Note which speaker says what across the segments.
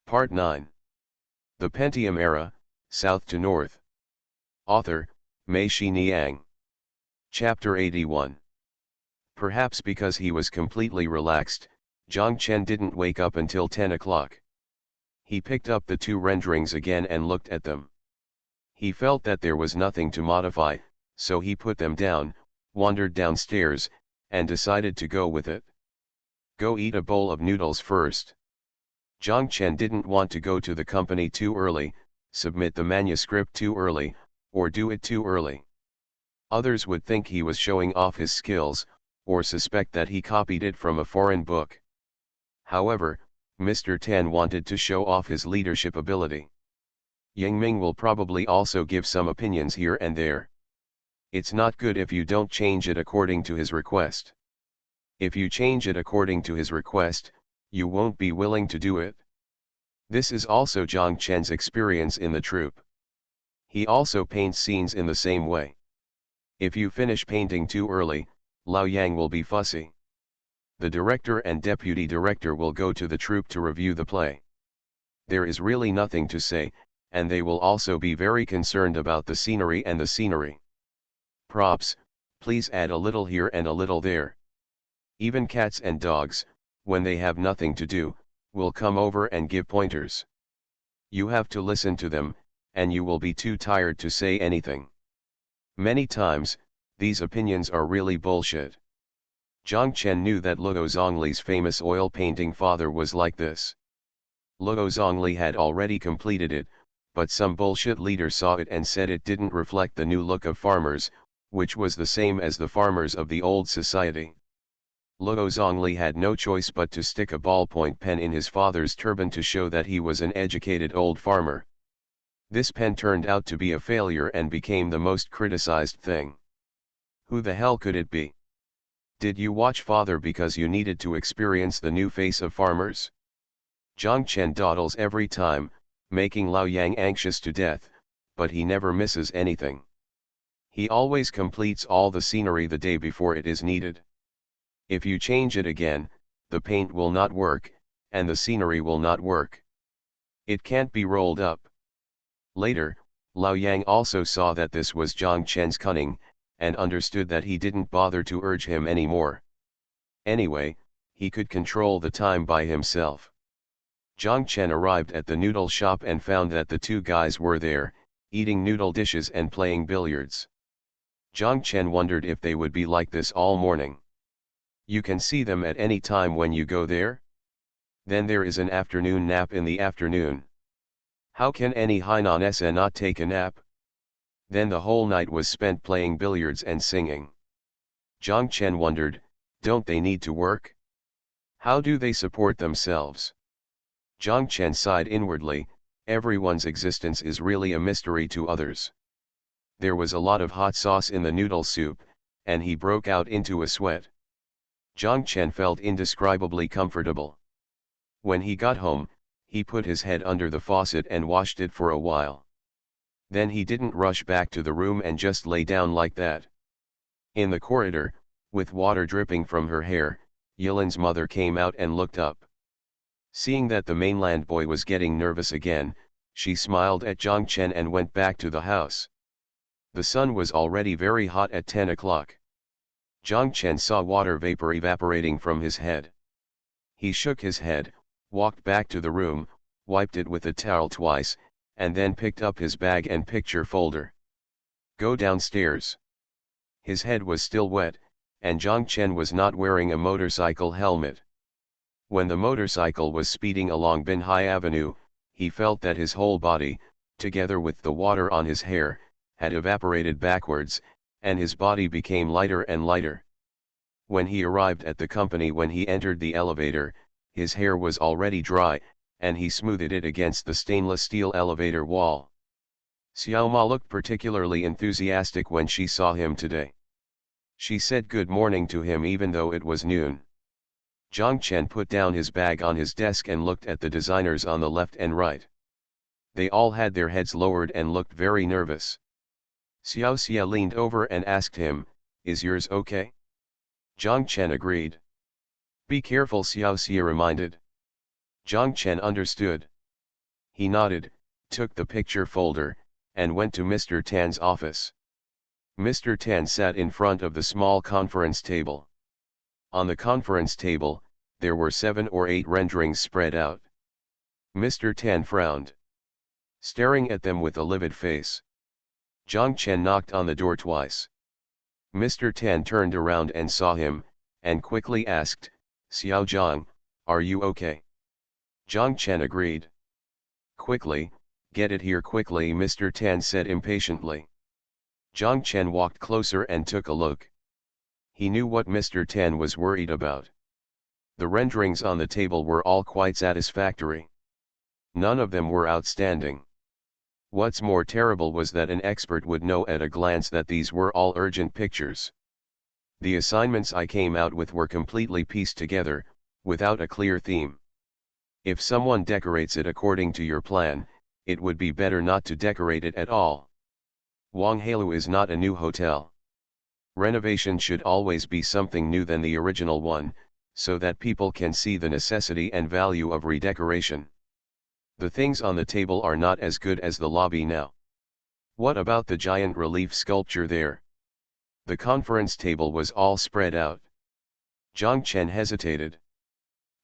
Speaker 1: Part 9. The Pentium Era, South to North. Author, Mei Shi Niang. Chapter 81. Perhaps because he was completely relaxed, Zhang Chen didn't wake up until 10 o'clock. He picked up the two renderings again and looked at them. He felt that there was nothing to modify, so he put them down, wandered downstairs, and decided to go with it. Go eat a bowl of noodles first. Zhang Chen didn't want to go to the company too early, submit the manuscript too early, or do it too early. Others would think he was showing off his skills, or suspect that he copied it from a foreign book. However, Mr. Tan wanted to show off his leadership ability. Yang Ming will probably also give some opinions here and there. It's not good if you don't change it according to his request. If you change it according to his request, you won't be willing to do it. This is also Zhang Chen's experience in the troupe. He also paints scenes in the same way. If you finish painting too early, Lao Yang will be fussy. The director and deputy director will go to the troupe to review the play. There is really nothing to say, and they will also be very concerned about the scenery and the scenery. Props, please add a little here and a little there. Even cats and dogs, when they have nothing to do, will come over and give pointers. You have to listen to them, and you will be too tired to say anything. Many times, these opinions are really bullshit. Zhang Chen knew that Luo Zhongli's famous oil painting father was like this. Luo Zhongli had already completed it, but some bullshit leader saw it and said it didn't reflect the new look of farmers, which was the same as the farmers of the old society. Luo Zhongli had no choice but to stick a ballpoint pen in his father's turban to show that he was an educated old farmer. This pen turned out to be a failure and became the most criticized thing. Who the hell could it be? Did you watch Father because you needed to experience the new face of farmers? Zhang Chen dawdles every time, making Lao Yang anxious to death, but he never misses anything. He always completes all the scenery the day before it is needed. If you change it again, the paint will not work, and the scenery will not work. It can't be rolled up. Later, Lao Yang also saw that this was Zhang Chen's cunning, and understood that he didn't bother to urge him anymore. Anyway, he could control the time by himself. Zhang Chen arrived at the noodle shop and found that the two guys were there, eating noodle dishes and playing billiards. Zhang Chen wondered if they would be like this all morning. You can see them at any time when you go there? Then there is an afternoon nap in the afternoon. How can any Hainan SA not take a nap? Then the whole night was spent playing billiards and singing. Zhang Chen wondered, don't they need to work? How do they support themselves? Zhang Chen sighed inwardly, everyone's existence is really a mystery to others. There was a lot of hot sauce in the noodle soup, and he broke out into a sweat. Zhang Chen felt indescribably comfortable. When he got home, he put his head under the faucet and washed it for a while. Then he didn't rush back to the room and just lay down like that. In the corridor, with water dripping from her hair, Yilin's mother came out and looked up. Seeing that the mainland boy was getting nervous again, she smiled at Zhang Chen and went back to the house. The sun was already very hot at 10 o'clock. Zhang Chen saw water vapor evaporating from his head. He shook his head, walked back to the room, wiped it with a towel twice, and then picked up his bag and picture folder. Go downstairs. His head was still wet, and Zhang Chen was not wearing a motorcycle helmet. When the motorcycle was speeding along Binhai Avenue, he felt that his whole body, together with the water on his hair, had evaporated backwards, and his body became lighter and lighter. When he arrived at the company, when he entered the elevator, his hair was already dry, and he smoothed it against the stainless steel elevator wall. Xiao Ma looked particularly enthusiastic when she saw him today. She said good morning to him even though it was noon. Zhang Chen put down his bag on his desk and looked at the designers on the left and right. They all had their heads lowered and looked very nervous. Xiao Xia leaned over and asked him, "Is yours okay?" Zhang Chen agreed. "Be careful," Xiao Xia reminded. Zhang Chen understood. He nodded, took the picture folder, and went to Mr. Tan's office. Mr. Tan sat in front of the small conference table. On the conference table, there were 7 or 8 renderings spread out. Mr. Tan frowned, staring at them with a livid face. Zhang Chen knocked on the door twice. Mr. Tan turned around and saw him, and quickly asked, "Xiao Zhang, are you okay?" Zhang Chen agreed. "Quickly, get it here quickly," Mr. Tan said impatiently. Zhang Chen walked closer and took a look. He knew what Mr. Tan was worried about. The renderings on the table were all quite satisfactory. None of them were outstanding. What's more terrible was that an expert would know at a glance that these were all urgent pictures. The assignments I came out with were completely pieced together, without a clear theme. If someone decorates it according to your plan, it would be better not to decorate it at all. Wanghalu is not a new hotel. Renovation should always be something new than the original one, so that people can see the necessity and value of redecoration. The things on the table are not as good as the lobby now. What about the giant relief sculpture there? The conference table was all spread out. Zhang Chen hesitated.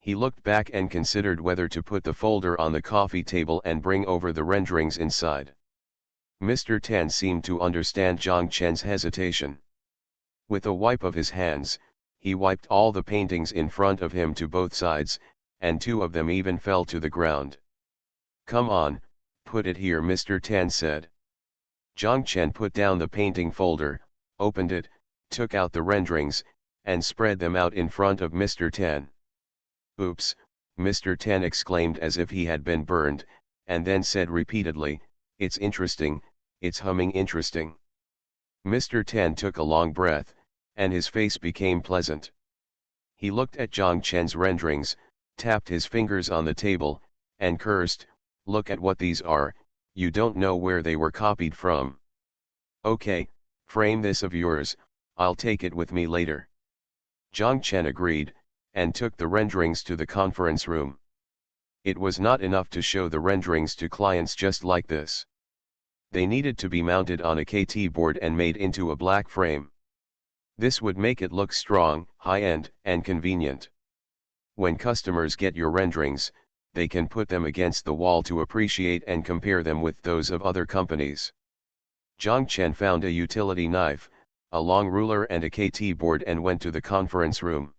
Speaker 1: He looked back and considered whether to put the folder on the coffee table and bring over the renderings inside. Mr. Tan seemed to understand Zhang Chen's hesitation. With a wipe of his hands, he wiped all the paintings in front of him to both sides, and 2 of them even fell to the ground. "Come on, put it here," Mr. Tan said. Zhang Chen put down the painting folder, opened it, took out the renderings, and spread them out in front of Mr. Tan. "Oops," Mr. Tan exclaimed as if he had been burned, and then said repeatedly, "It's interesting, it's humming interesting." Mr. Tan took a long breath, and his face became pleasant. He looked at Zhang Chen's renderings, tapped his fingers on the table, and cursed, "Look at what these are, you don't know where they were copied from. Okay, frame this of yours, I'll take it with me later." Zhang Chen agreed, and took the renderings to the conference room. It was not enough to show the renderings to clients just like this. They needed to be mounted on a KT board and made into a black frame. This would make it look strong, high-end, and convenient. When customers get your renderings, they can put them against the wall to appreciate and compare them with those of other companies. Zhang Chen found a utility knife, a long ruler and a KT board and went to the conference room.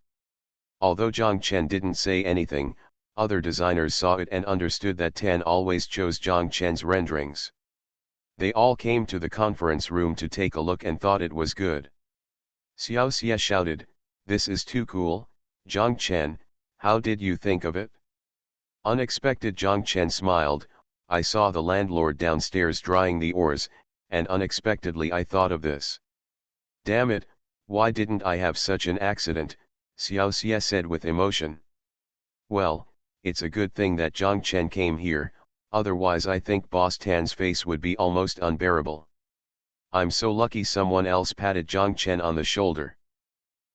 Speaker 1: Although Zhang Chen didn't say anything, other designers saw it and understood that Tan always chose Zhang Chen's renderings. They all came to the conference room to take a look and thought it was good. Xiao Xie shouted, "This is too cool, Zhang Chen, how did you think of it?" Unexpected, Zhang Chen smiled, "I saw the landlord downstairs drying the oars, and unexpectedly I thought of this." "Damn it, why didn't I have such an accident?" Xiao Xie said with emotion. "Well, it's a good thing that Zhang Chen came here, otherwise I think Boss Tan's face would be almost unbearable." "I'm so lucky," someone else patted Zhang Chen on the shoulder.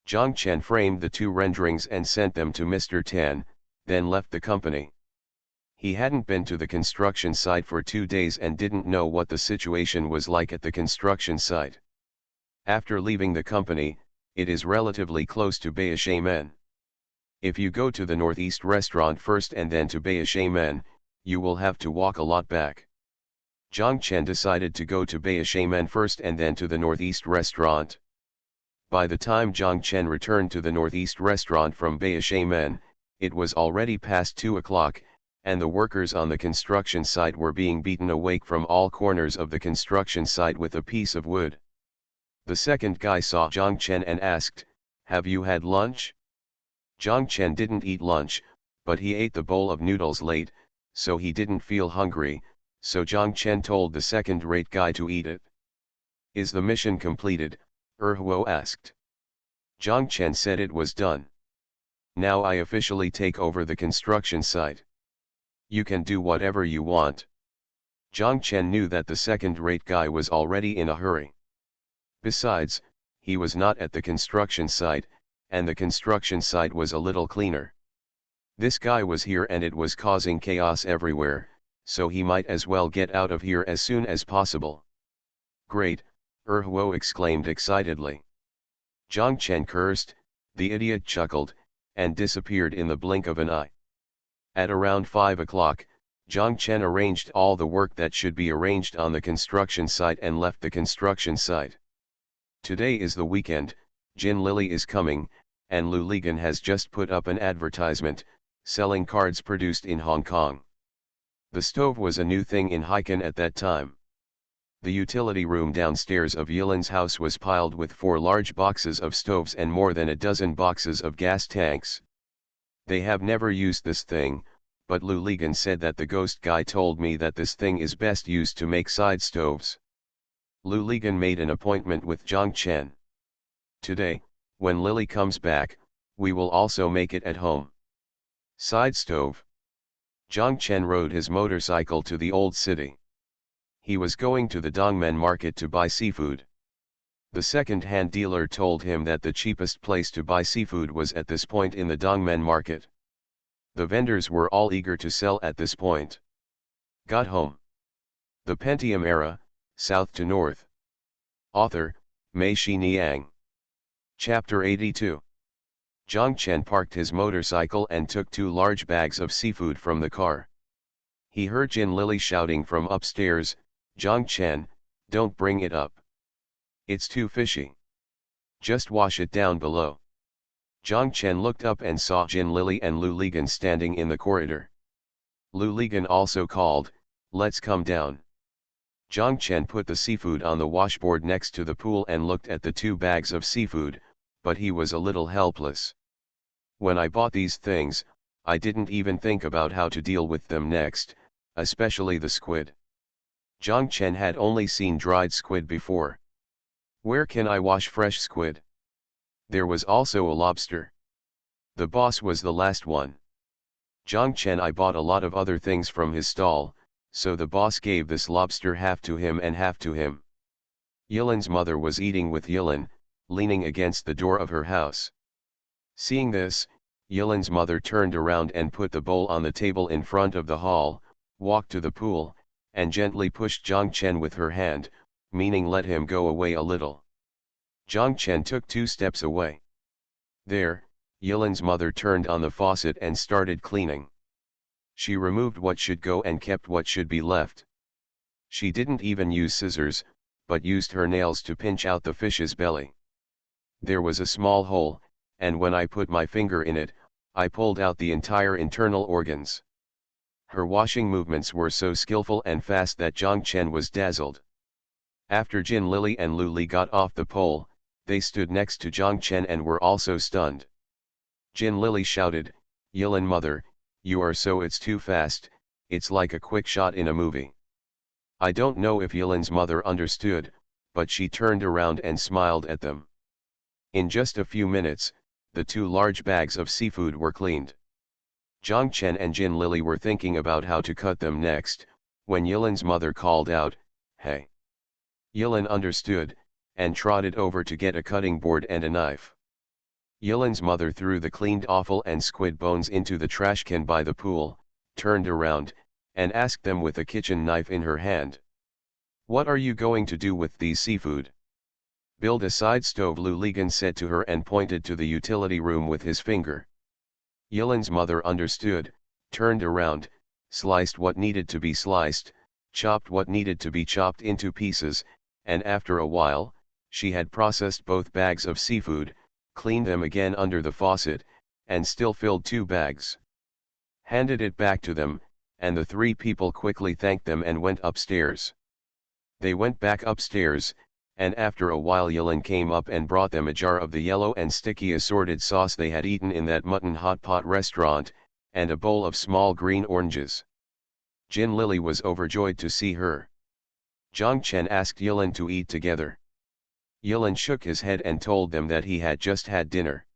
Speaker 1: Zhang Chen framed the 2 renderings and sent them to Mr. Tan, then left the company. He hadn't been to the construction site for 2 days and didn't know what the situation was like at the construction site. After leaving the company, it is relatively close to Baishamen. If you go to the Northeast restaurant first and then to Baishamen, you will have to walk a lot back. Zhang Chen decided to go to Baishamen first and then to the Northeast restaurant. By the time Zhang Chen returned to the Northeast restaurant from Baishamen, it was already past 2 o'clock, and the workers on the construction site were being beaten awake from all corners of the construction site with a piece of wood. The second guy saw Zhang Chen and asked, "Have you had lunch?" Zhang Chen didn't eat lunch, but he ate the bowl of noodles late, so he didn't feel hungry, so Zhang Chen told the second-rate guy to eat it. "Is the mission completed?" Huo asked. Zhang Chen said it was done. "Now I officially take over the construction site. You can do whatever you want." Zhang Chen knew that the second-rate guy was already in a hurry. Besides, he was not at the construction site, and the construction site was a little cleaner. This guy was here and it was causing chaos everywhere, so he might as well get out of here as soon as possible. Great, Huo exclaimed excitedly. Zhang Chen cursed, the idiot chuckled, and disappeared in the blink of an eye. At around 5 o'clock, Zhang Chen arranged all the work that should be arranged on the construction site and left the construction site. Today is the weekend, Jin Lily is coming, and Lu Ligan has just put up an advertisement, selling cards produced in Hong Kong. The stove was a new thing in Haikan at that time. The utility room downstairs of Yilan's house was piled with 4 large boxes of stoves and more than a dozen boxes of gas tanks. They have never used this thing, but Lu Ligan said that the ghost guy told me that this thing is best used to make side stoves. Lu Ligan made an appointment with Zhang Chen. Today, when Lily comes back, we will also make it at home. Side stove. Zhang Chen rode his motorcycle to the old city. He was going to the Dongmen market to buy seafood. The second-hand dealer told him that the cheapest place to buy seafood was at this point in the Dongmen market. The vendors were all eager to sell at this point. Got home. The Pentium Era, South to North. Author, Mei Xiniang. Chapter 82. Zhang Chen parked his motorcycle and took 2 large bags of seafood from the car. He heard Jin Lily shouting from upstairs, "Zhang Chen, don't bring it up. It's too fishy. Just wash it down below." Zhang Chen looked up and saw Jin Lily and Lu Ligan standing in the corridor. Lu Ligan also called, "Let's come down." Zhang Chen put the seafood on the washboard next to the pool and looked at the 2 bags of seafood, but he was a little helpless. When I bought these things, I didn't even think about how to deal with them next, especially the squid. Zhang Chen had only seen dried squid before. Where can I wash fresh squid? There was also a lobster. The boss was the last one. Zhang Chen I bought a lot of other things from his stall, so the boss gave this lobster half to him and half to him. Yilan's mother was eating with Yilan, leaning against the door of her house. Seeing this, Yilan's mother turned around and put the bowl on the table in front of the hall, walked to the pool, and gently pushed Zhang Chen with her hand, meaning let him go away a little. Zhang Chen took 2 steps away. There, Yilan's mother turned on the faucet and started cleaning. She removed what should go and kept what should be left. She didn't even use scissors, but used her nails to pinch out the fish's belly. There was a small hole, and when I put my finger in it, I pulled out the entire internal organs. Her washing movements were so skillful and fast that Zhang Chen was dazzled. After Jin Lily and Lu Li got off the pole, they stood next to Zhang Chen and were also stunned. Jin Lily shouted, "Yilan mother, you are so it's too fast, it's like a quick shot in a movie." I don't know if Yilan's mother understood, but she turned around and smiled at them. In just a few minutes, the 2 large bags of seafood were cleaned. Zhang Chen and Jin Lily were thinking about how to cut them next, when Yilan's mother called out, "Hey!" Yilan understood, and trotted over to get a cutting board and a knife. Yilan's mother threw the cleaned offal and squid bones into the trash can by the pool, turned around, and asked them with a kitchen knife in her hand, "What are you going to do with these seafood?" "Build a side stove," Lu Ligan said to her and pointed to the utility room with his finger. Yilan's mother understood, turned around, sliced what needed to be sliced, chopped what needed to be chopped into pieces, and after a while, she had processed both bags of seafood, cleaned them again under the faucet, and still filled 2 bags. Handed it back to them, and the 3 people quickly thanked them and went upstairs. They went back upstairs, and after a while Yilan came up and brought them a jar of the yellow and sticky assorted sauce they had eaten in that mutton hot pot restaurant, and a bowl of small green oranges. Jin Lily was overjoyed to see her. Zhang Chen asked Yilan to eat together. Yilan shook his head and told them that he had just had dinner.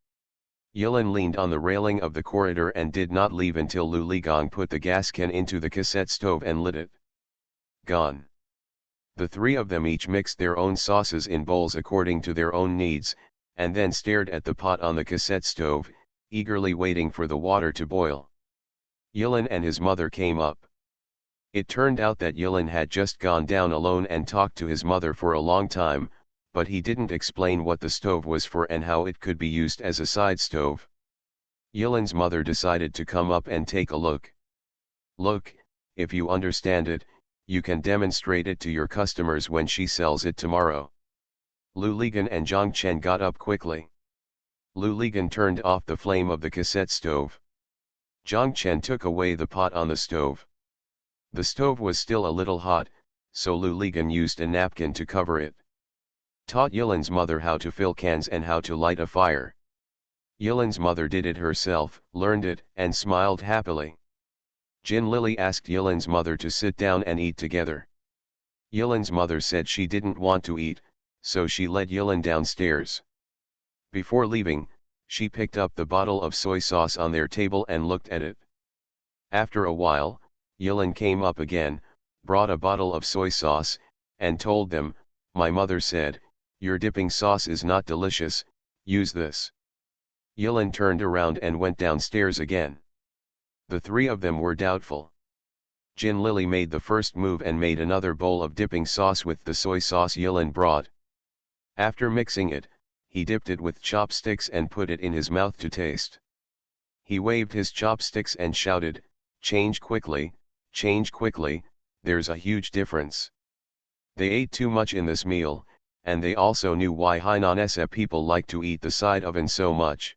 Speaker 1: Yilan leaned on the railing of the corridor and did not leave until Lu Ligong put the gas can into the cassette stove and lit it. Gone. The 3 of them each mixed their own sauces in bowls according to their own needs, and then stared at the pot on the cassette stove, eagerly waiting for the water to boil. Yilan and his mother came up. It turned out that Yilin had just gone down alone and talked to his mother for a long time, but he didn't explain what the stove was for and how it could be used as a side stove. Yilin's mother decided to come up and take a look. Look, if you understand it, you can demonstrate it to your customers when she sells it tomorrow. Lu Ligan and Zhang Chen got up quickly. Lu Ligan turned off the flame of the cassette stove. Zhang Chen took away the pot on the stove. The stove was still a little hot, so Lu Ligan used a napkin to cover it. Taught Yilin's mother how to fill cans and how to light a fire. Yilin's mother did it herself, learned it, and smiled happily. Jin Lily asked Yilin's mother to sit down and eat together. Yilin's mother said she didn't want to eat, so she led Yilin downstairs. Before leaving, she picked up the bottle of soy sauce on their table and looked at it. After a while, Yilin came up again, brought a bottle of soy sauce, and told them, "My mother said, your dipping sauce is not delicious, use this." Yilin turned around and went downstairs again. The three of them were doubtful. Jin Lily made the first move and made another bowl of dipping sauce with the soy sauce Yilin brought. After mixing it, he dipped it with chopsticks and put it in his mouth to taste. He waved his chopsticks and shouted, change quickly, there's a huge difference." They ate too much in this meal, and they also knew why Hainanese people like to eat the side oven so much.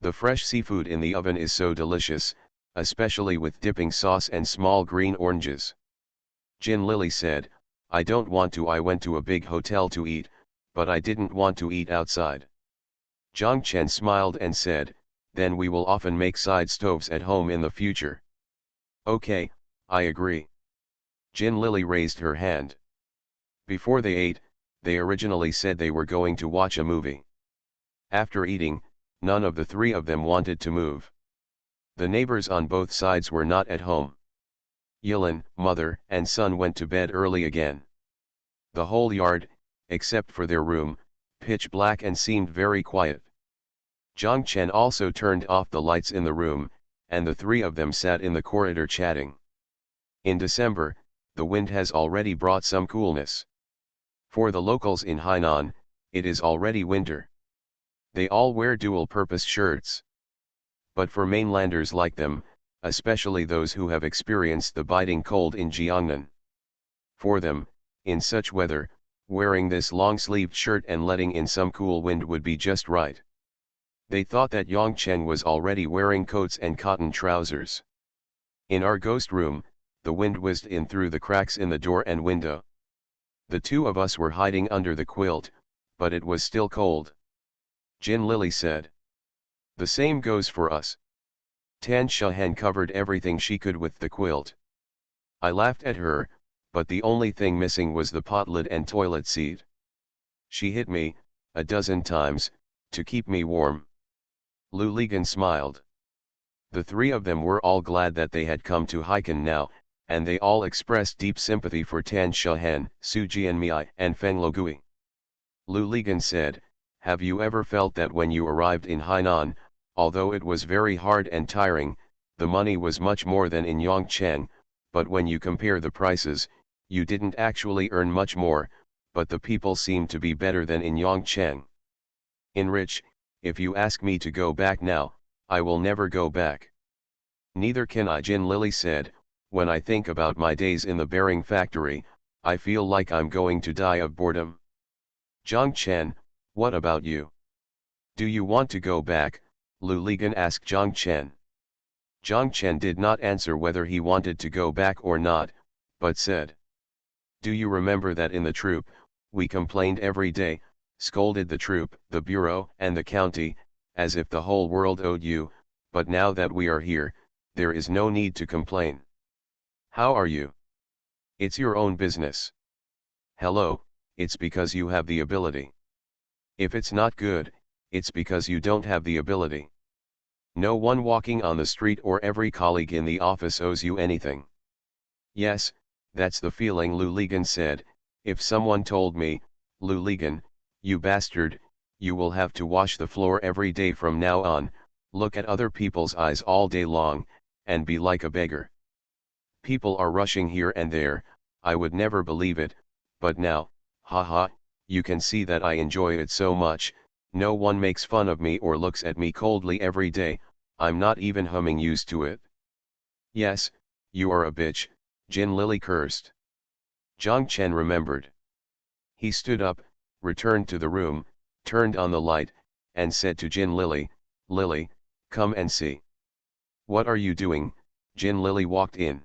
Speaker 1: The fresh seafood in the oven is so delicious, especially with dipping sauce and small green oranges. Jin Lily said, "I don't want to. I went to a big hotel to eat, but I didn't want to eat outside." Zhang Chen smiled and said, "Then we will often make side stoves at home in the future." "Okay, I agree." Jin Lily raised her hand. Before they ate, they originally said they were going to watch a movie. After eating, none of the three of them wanted to move. The neighbors on both sides were not at home. Yilin, mother, and son went to bed early again. The whole yard, except for their room, pitch black and seemed very quiet. Zhang Chen also turned off the lights in the room, and the three of them sat in the corridor chatting. In December, the wind has already brought some coolness. For the locals in Hainan, it is already winter. They all wear dual-purpose shirts. But for mainlanders like them, especially those who have experienced the biting cold in Jiangnan, for them, in such weather, wearing this long-sleeved shirt and letting in some cool wind would be just right. They thought that Yang Chen was already wearing coats and cotton trousers. In our ghost room, the wind whizzed in through the cracks in the door and window. The two of us were hiding under the quilt, but it was still cold. Jin Lily said. The same goes for us. Tan Shahen covered everything she could with the quilt. I laughed at her, but the only thing missing was the pot lid and toilet seat. She hit me, a dozen times, to keep me warm. Lu Ligan smiled. The three of them were all glad that they had come to Haikan now, and they all expressed deep sympathy for Tan Shahen, Su Jianmei, and Feng Logui. Lu Ligan said, "Have you ever felt that when you arrived in Hainan, although it was very hard and tiring, the money was much more than in Yangcheng, but when you compare the prices, you didn't actually earn much more, but the people seemed to be better than in Yangcheng? Enrich, if you ask me to go back now, I will never go back." "Neither can I," Jin Lily said. "When I think about my days in the bearing factory, I feel like I'm going to die of boredom." "Zhang Chen, what about you? Do you want to go back?" Lu Ligan asked Zhang Chen. Zhang Chen did not answer whether he wanted to go back or not, but said, "Do you remember that in the troop, we complained every day, scolded the troop, the bureau, and the county, as if the whole world owed you, but now that we are here, there is no need to complain. How are you? It's your own business. Hello, it's because you have the ability. If it's not good, it's because you don't have the ability. No one walking on the street or every colleague in the office owes you anything." "Yes, that's the feeling," Lu Ligan said. "If someone told me, 'Lu Ligan, you bastard, you will have to wash the floor every day from now on, look at other people's eyes all day long, and be like a beggar. People are rushing here and there, I would never believe it, but now, haha, you can see that I enjoy it so much, no one makes fun of me or looks at me coldly every day, I'm not even humming used to it. Yes, you are a bitch, Jin Lily cursed. Jiang Chen remembered. He stood up, returned to the room, turned on the light, and said to Jin Lily, Lily, come and see. What are you doing? Jin Lily walked in.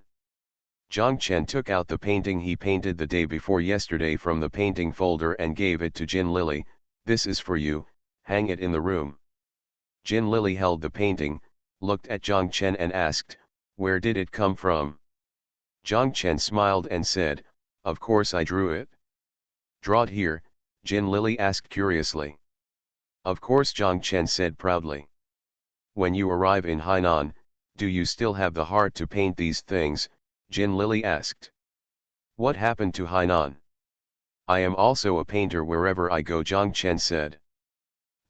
Speaker 1: Jiang Chen took out the painting he painted the day before yesterday from the painting folder and gave it to Jin Lily, this is for you, hang it in the room. Jin Lily held the painting, looked at Jiang Chen and asked, where did it come from? Jiang Chen smiled and said, of course I drew it. Draw it here, Jin Lily asked curiously. Of course, Jiang Chen said proudly. When you arrive in Hainan, do you still have the heart to paint these things? Jin Lily asked. What happened to Hainan? I am also a painter wherever I go, Jiang Chen said.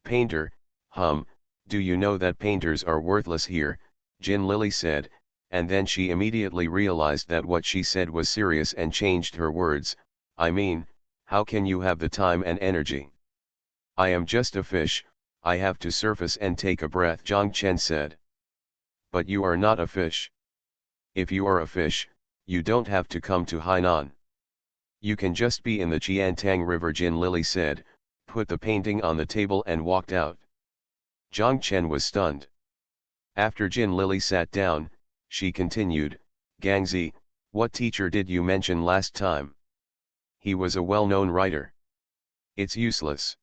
Speaker 1: Painter, do you know that painters are worthless here? Jin Lily said, and then she immediately realized that what she said was serious and changed her words, I mean, how can you have the time and energy? I am just a fish, I have to surface and take a breath, Jiang Chen said. But you are not a fish. If you are a fish, you don't have to come to Hainan. You can just be in the Qiantang River, Jin Lily said, put the painting on the table and walked out. Jiang Chen was stunned. After Jin Lily sat down, she continued, Gangzi, what teacher did you mention last time? He was a well-known writer. It's useless.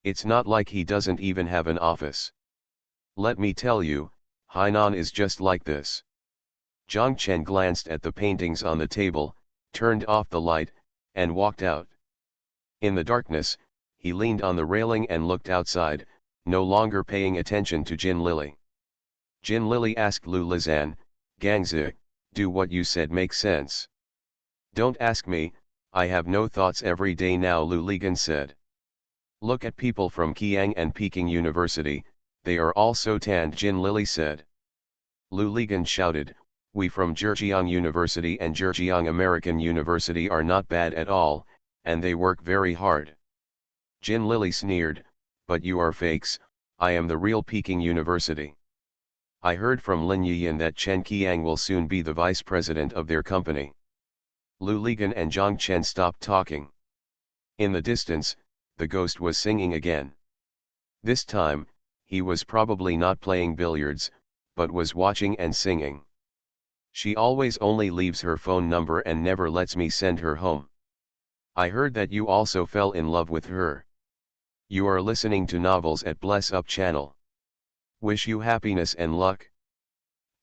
Speaker 1: It's not like he doesn't even have an office. Let me tell you, Hainan is just like this. Jiang Chen glanced at the paintings on the table, turned off the light, and walked out. In the darkness, he leaned on the railing and looked outside, no longer paying attention to Jin Lily. Jin Lily asked Lu Lizan, Gangzi, do what you said make sense? Don't ask me, I have no thoughts every day now, Lu Ligan said. Look at people from Qiang and Peking University, they are all so tanned, Jin Lily said. Lu Ligan shouted, we from Zhejiang University and Zhejiang American University are not bad at all, and they work very hard. Jin Lily sneered, but you are fakes, I am the real Peking University. I heard from Lin Yiyan that Chen Qiang will soon be the vice president of their company. Lu Ligan and Jiang Chen stopped talking. In the distance, the ghost was singing again. This time, he was probably not playing billiards, but was watching and singing. She always only leaves her phone number and never lets me send her home. I heard that you also fell in love with her. You are listening to novels at Bless Up channel. Wish you happiness and luck.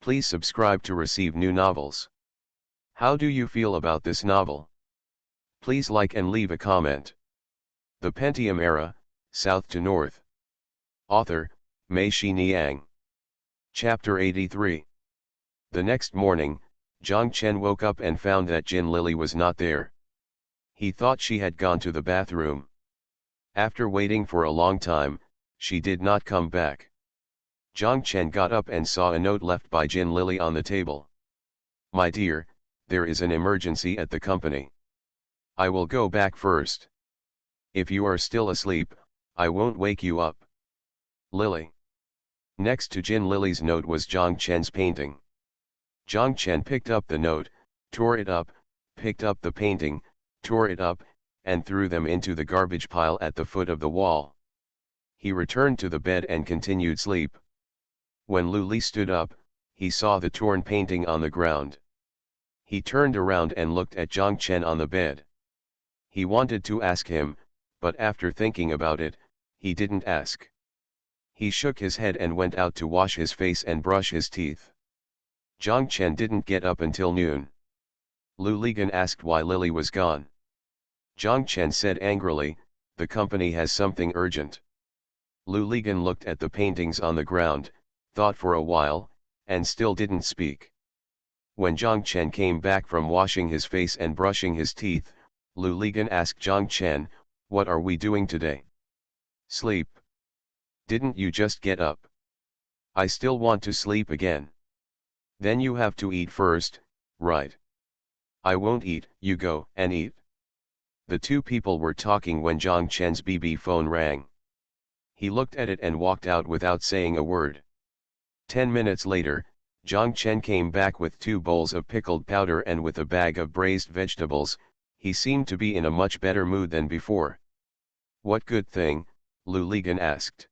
Speaker 1: Please subscribe to receive new novels. How do you feel about this novel? Please like and leave a comment. The Pentium Era, South to North. Author, Mei Niang. Chapter 83. The next morning, Jiang Chen woke up and found that Jin Lily was not there. He thought she had gone to the bathroom. After waiting for a long time, she did not come back. Jiang Chen got up and saw a note left by Jin Lily on the table. My dear, there is an emergency at the company. I will go back first. If you are still asleep, I won't wake you up. Lily. Next to Jin Lily's note was Jiang Chen's painting. Jiang Chen picked up the note, tore it up, picked up the painting, tore it up, and threw them into the garbage pile at the foot of the wall. He returned to the bed and continued sleep. When Lu Li stood up, he saw the torn painting on the ground. He turned around and looked at Jiang Chen on the bed. He wanted to ask him, but after thinking about it, he didn't ask. He shook his head and went out to wash his face and brush his teeth. Jiang Chen didn't get up until noon. Lu Ligan asked why Lily was gone. Jiang Chen said angrily, the company has something urgent. Lu Ligan looked at the paintings on the ground, thought for a while, and still didn't speak. When Jiang Chen came back from washing his face and brushing his teeth, Lu Ligan asked Jiang Chen, what are we doing today? Sleep. Didn't you just get up? I still want to sleep again. Then you have to eat first, Right. I won't eat, you go and eat. The two people were talking when Zhang Chen's BB phone rang. He looked at it and walked out without saying a word. 10 minutes later, Zhang Chen came back with 2 bowls of pickled powder and with a bag of braised vegetables. He seemed to be in a much better mood than before. What good thing? Lu Ligan asked.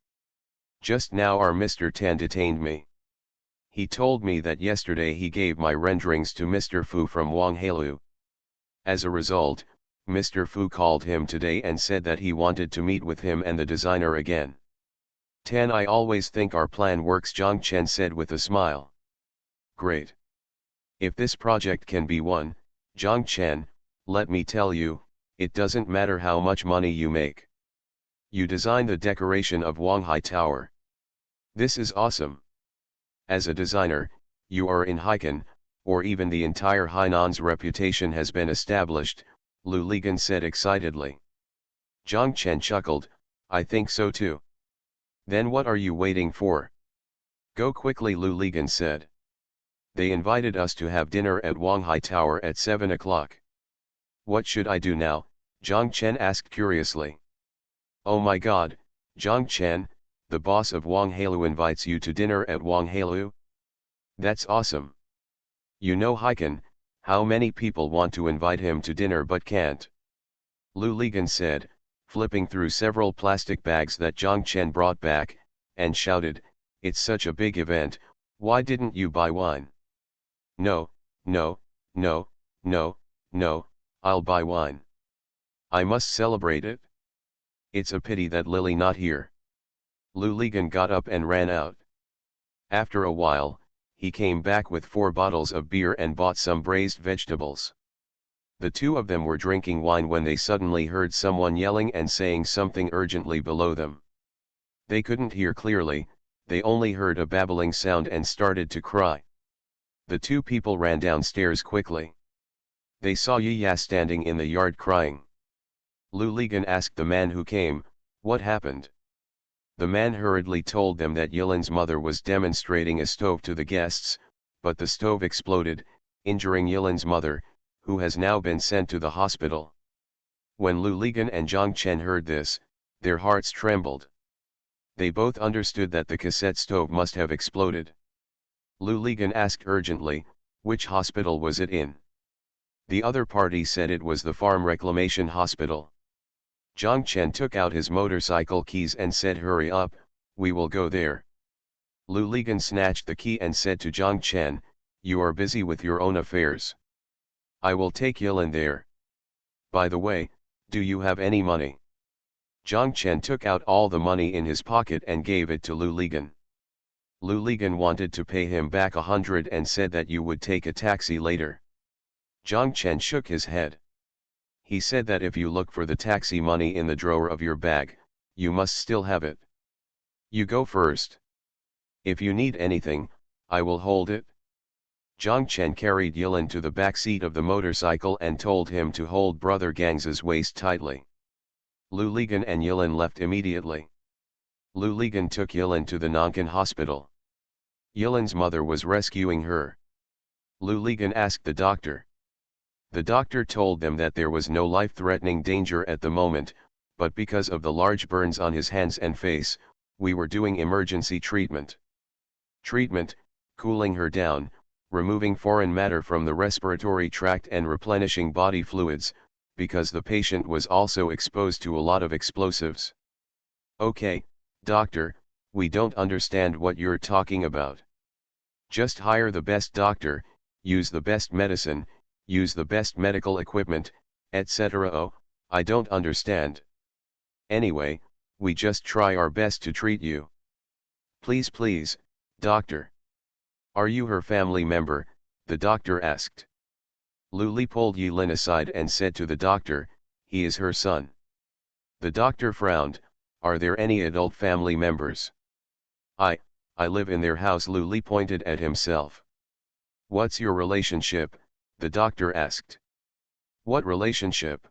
Speaker 1: Just now our Mr. Tan detained me. He told me that yesterday he gave my renderings to Mr. Fu from Wang Heilu. As a result, Mr. Fu called him today and said that he wanted to meet with him and the designer again. Tan, I always think our plan works, Zhang Chen said with a smile. Great. If this project can be won, Zhang Chen, let me tell you, it doesn't matter how much money you make. You design the decoration of Wanghai Tower. This is awesome. As a designer, you are in Haikan, or even the entire Hainan's reputation has been established, Lu Ligan said excitedly. Zhang Chen chuckled, I think so too. Then what are you waiting for? Go quickly, Lu Ligan said. They invited us to have dinner at Wanghai Tower at 7 o'clock. What should I do now? Zhang Chen asked curiously. Oh my god, Zhang Chen, the boss of Wang Heilu invites you to dinner at Wang Heilu? That's awesome. You know Haikan, how many people want to invite him to dinner but can't? Lu Ligan said, flipping through several plastic bags that Zhang Chen brought back, and shouted, it's such a big event, why didn't you buy wine? No, no, no, no, no, I'll buy wine. I must celebrate it. It's a pity that Lily not here. Lu Ligan got up and ran out. After a while, he came back with 4 bottles of beer and bought some braised vegetables. The two of them were drinking wine when they suddenly heard someone yelling and saying something urgently below them. They couldn't hear clearly, they only heard a babbling sound and started to cry. The two people ran downstairs quickly. They saw Yiya standing in the yard crying. Lu Ligan asked the man who came, what happened? The man hurriedly told them that Yilan's mother was demonstrating a stove to the guests, but the stove exploded, injuring Yilan's mother, who has now been sent to the hospital. When Lu Ligan and Zhang Chen heard this, their hearts trembled. They both understood that the cassette stove must have exploded. Lu Ligan asked urgently, which hospital was it in? The other party said it was the Farm Reclamation Hospital. Zhang Chen took out his motorcycle keys and said, hurry up, we will go there. Lu Ligan snatched the key and said to Zhang Chen, you are busy with your own affairs. I will take Yilan there. By the way, do you have any money? Zhang Chen took out all the money in his pocket and gave it to Lu Ligan. Lu Ligan wanted to pay him back 100 and said that you would take a taxi later. Zhang Chen shook his head. He said that if you look for the taxi money in the drawer of your bag, you must still have it. You go first. If you need anything, I will hold it. Zhang Chen carried Yilan to the back seat of the motorcycle and told him to hold Brother Gang's waist tightly. Lu Ligan and Yilan left immediately. Lu Ligan took Yilan to the Nankan hospital. Yilan's mother was rescuing her. Lu Ligan asked the doctor. The doctor told them that there was no life-threatening danger at the moment, but because of the large burns on his hands and face, we were doing emergency treatment. Treatment, cooling her down, removing foreign matter from the respiratory tract and replenishing body fluids, because the patient was also exposed to a lot of explosives. Okay, doctor, we don't understand what you're talking about. Just hire the best doctor, use the best medicine, use the best medical equipment, etc. Oh, I don't understand. Anyway, we just try our best to treat you. Please, please, doctor. Are you her family member? The doctor asked. Lu Li pulled Yilin aside and said to the doctor, he is her son. The doctor frowned, are there any adult family members? I live in their house. Lu Li pointed at himself. What's your relationship? The doctor asked. What relationship?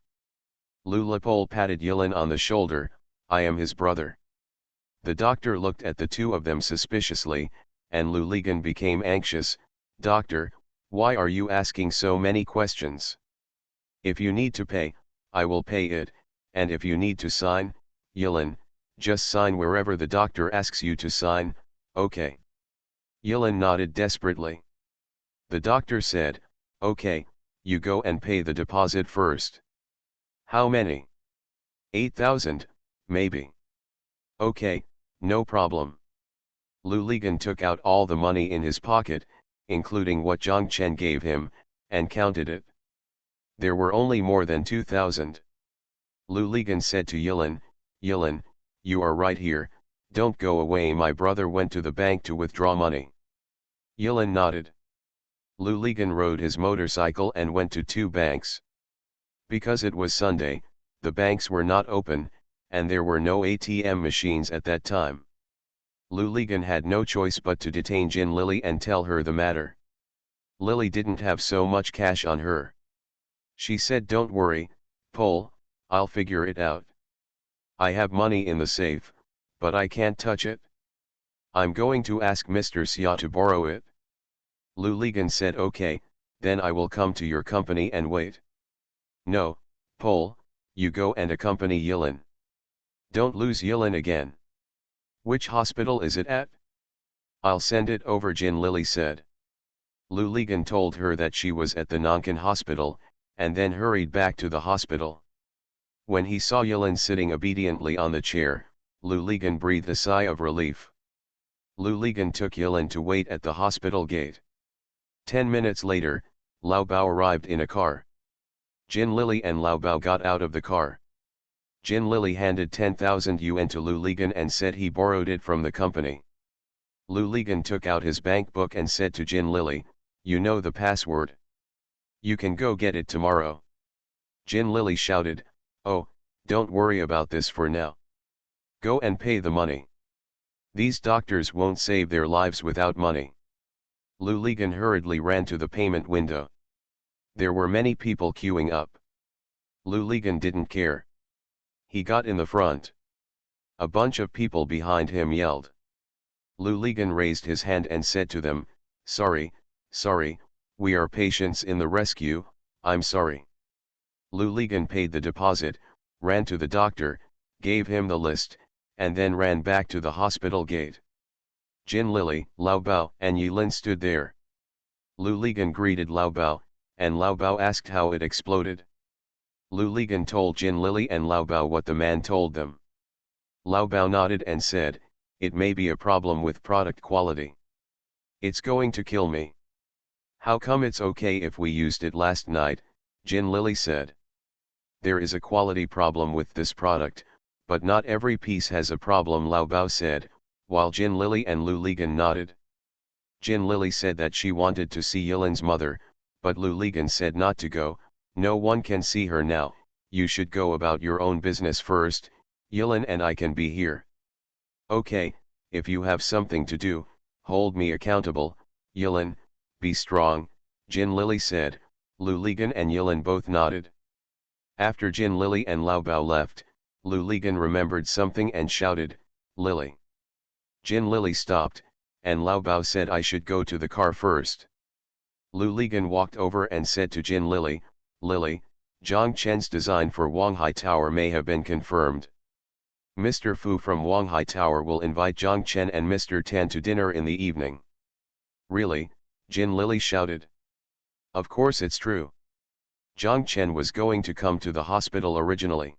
Speaker 1: Lu Lipol patted Yilin on the shoulder, I am his brother. The doctor looked at the two of them suspiciously, and Lu Ligan became anxious. Doctor, Why are you asking so many questions? If you need to pay, I will pay it, and if you need to sign, Yilin, just sign wherever the doctor asks you to sign, okay? Yilin nodded desperately. The doctor said, okay, you go and pay the deposit first. How many? 8,000, maybe. Okay, no problem. Lu Ligan took out all the money in his pocket, including what Zhang Chen gave him, and counted it. There were only more than 2,000. Lu Ligan said to Yilin, Yilin, you are right here, don't go away. My brother went to the bank to withdraw money. Yilin nodded. Lu Ligan rode his motorcycle and went to 2 banks. Because it was Sunday, the banks were not open, and there were no ATM machines at that time. Lu Ligan had no choice but to detain Jin Lily and tell her the matter. Lily didn't have so much cash on her. She said, don't worry, Pol, I'll figure it out. I have money in the safe, but I can't touch it. I'm going to ask Mr. Xia to borrow it. Lu Ligan said, okay, then I will come to your company and wait. No, Pol, you go and accompany Yilin. Don't lose Yilin again. Which hospital is it at? I'll send it over, Jin Lily said. Lu Ligan told her that she was at the Nankan hospital, and then hurried back to the hospital. When he saw Yilin sitting obediently on the chair, Lu Ligan breathed a sigh of relief. Lu Ligan took Yilin to wait at the hospital gate. 10 minutes later, Lao Bao arrived in a car. Jin Lily and Lao Bao got out of the car. Jin Lily handed 10,000 yuan to Lu Ligan and said he borrowed it from the company. Lu Ligan took out his bank book and said to Jin Lily, you know the password. You can go get it tomorrow. Jin Lily shouted, oh, don't worry about this for now. Go and pay the money. These doctors won't save their lives without money. Lu Ligan hurriedly ran to the payment window. There were many people queuing up. Lu Ligan didn't care. He got in the front. A bunch of people behind him yelled. Lu Ligan raised his hand and said to them, sorry, we are patients in the rescue, I'm sorry. Lu Ligan paid the deposit, ran to the doctor, gave him the list, and then ran back to the hospital gate. Jin Lily, Lao Bao, and Yilin stood there. Lu Ligan greeted Lao Bao, and Lao Bao asked how it exploded. Lu Ligan told Jin Lily and Lao Bao what the man told them. Lao Bao nodded and said, it may be a problem with product quality. It's going to kill me. How come it's okay if we used it last night? Jin Lily said. There is a quality problem with this product, but not every piece has a problem, Lao Bao said, while Jin Lily and Lu Ligan nodded. Jin Lily said that she wanted to see Yilin's mother, but Lu Ligan said not to go. No one can see her now, you should go about your own business first, Yilin and I can be here. Okay, if you have something to do, hold me accountable, Yilin, be strong, Jin Lily said. Lu Ligan and Yilin both nodded. After Jin Lily and Lao Bao left, Lu Ligan remembered something and shouted, Lily. Jin Lily stopped, and Lao Bao said I should go to the car first. Lu Ligan walked over and said to Jin Lily, Lily, Zhang Chen's design for Wanghai Tower may have been confirmed. Mr. Fu from Wanghai Tower will invite Zhang Chen and Mr. Tan to dinner in the evening. Really? Jin Lily shouted. Of course it's true. Zhang Chen was going to come to the hospital originally.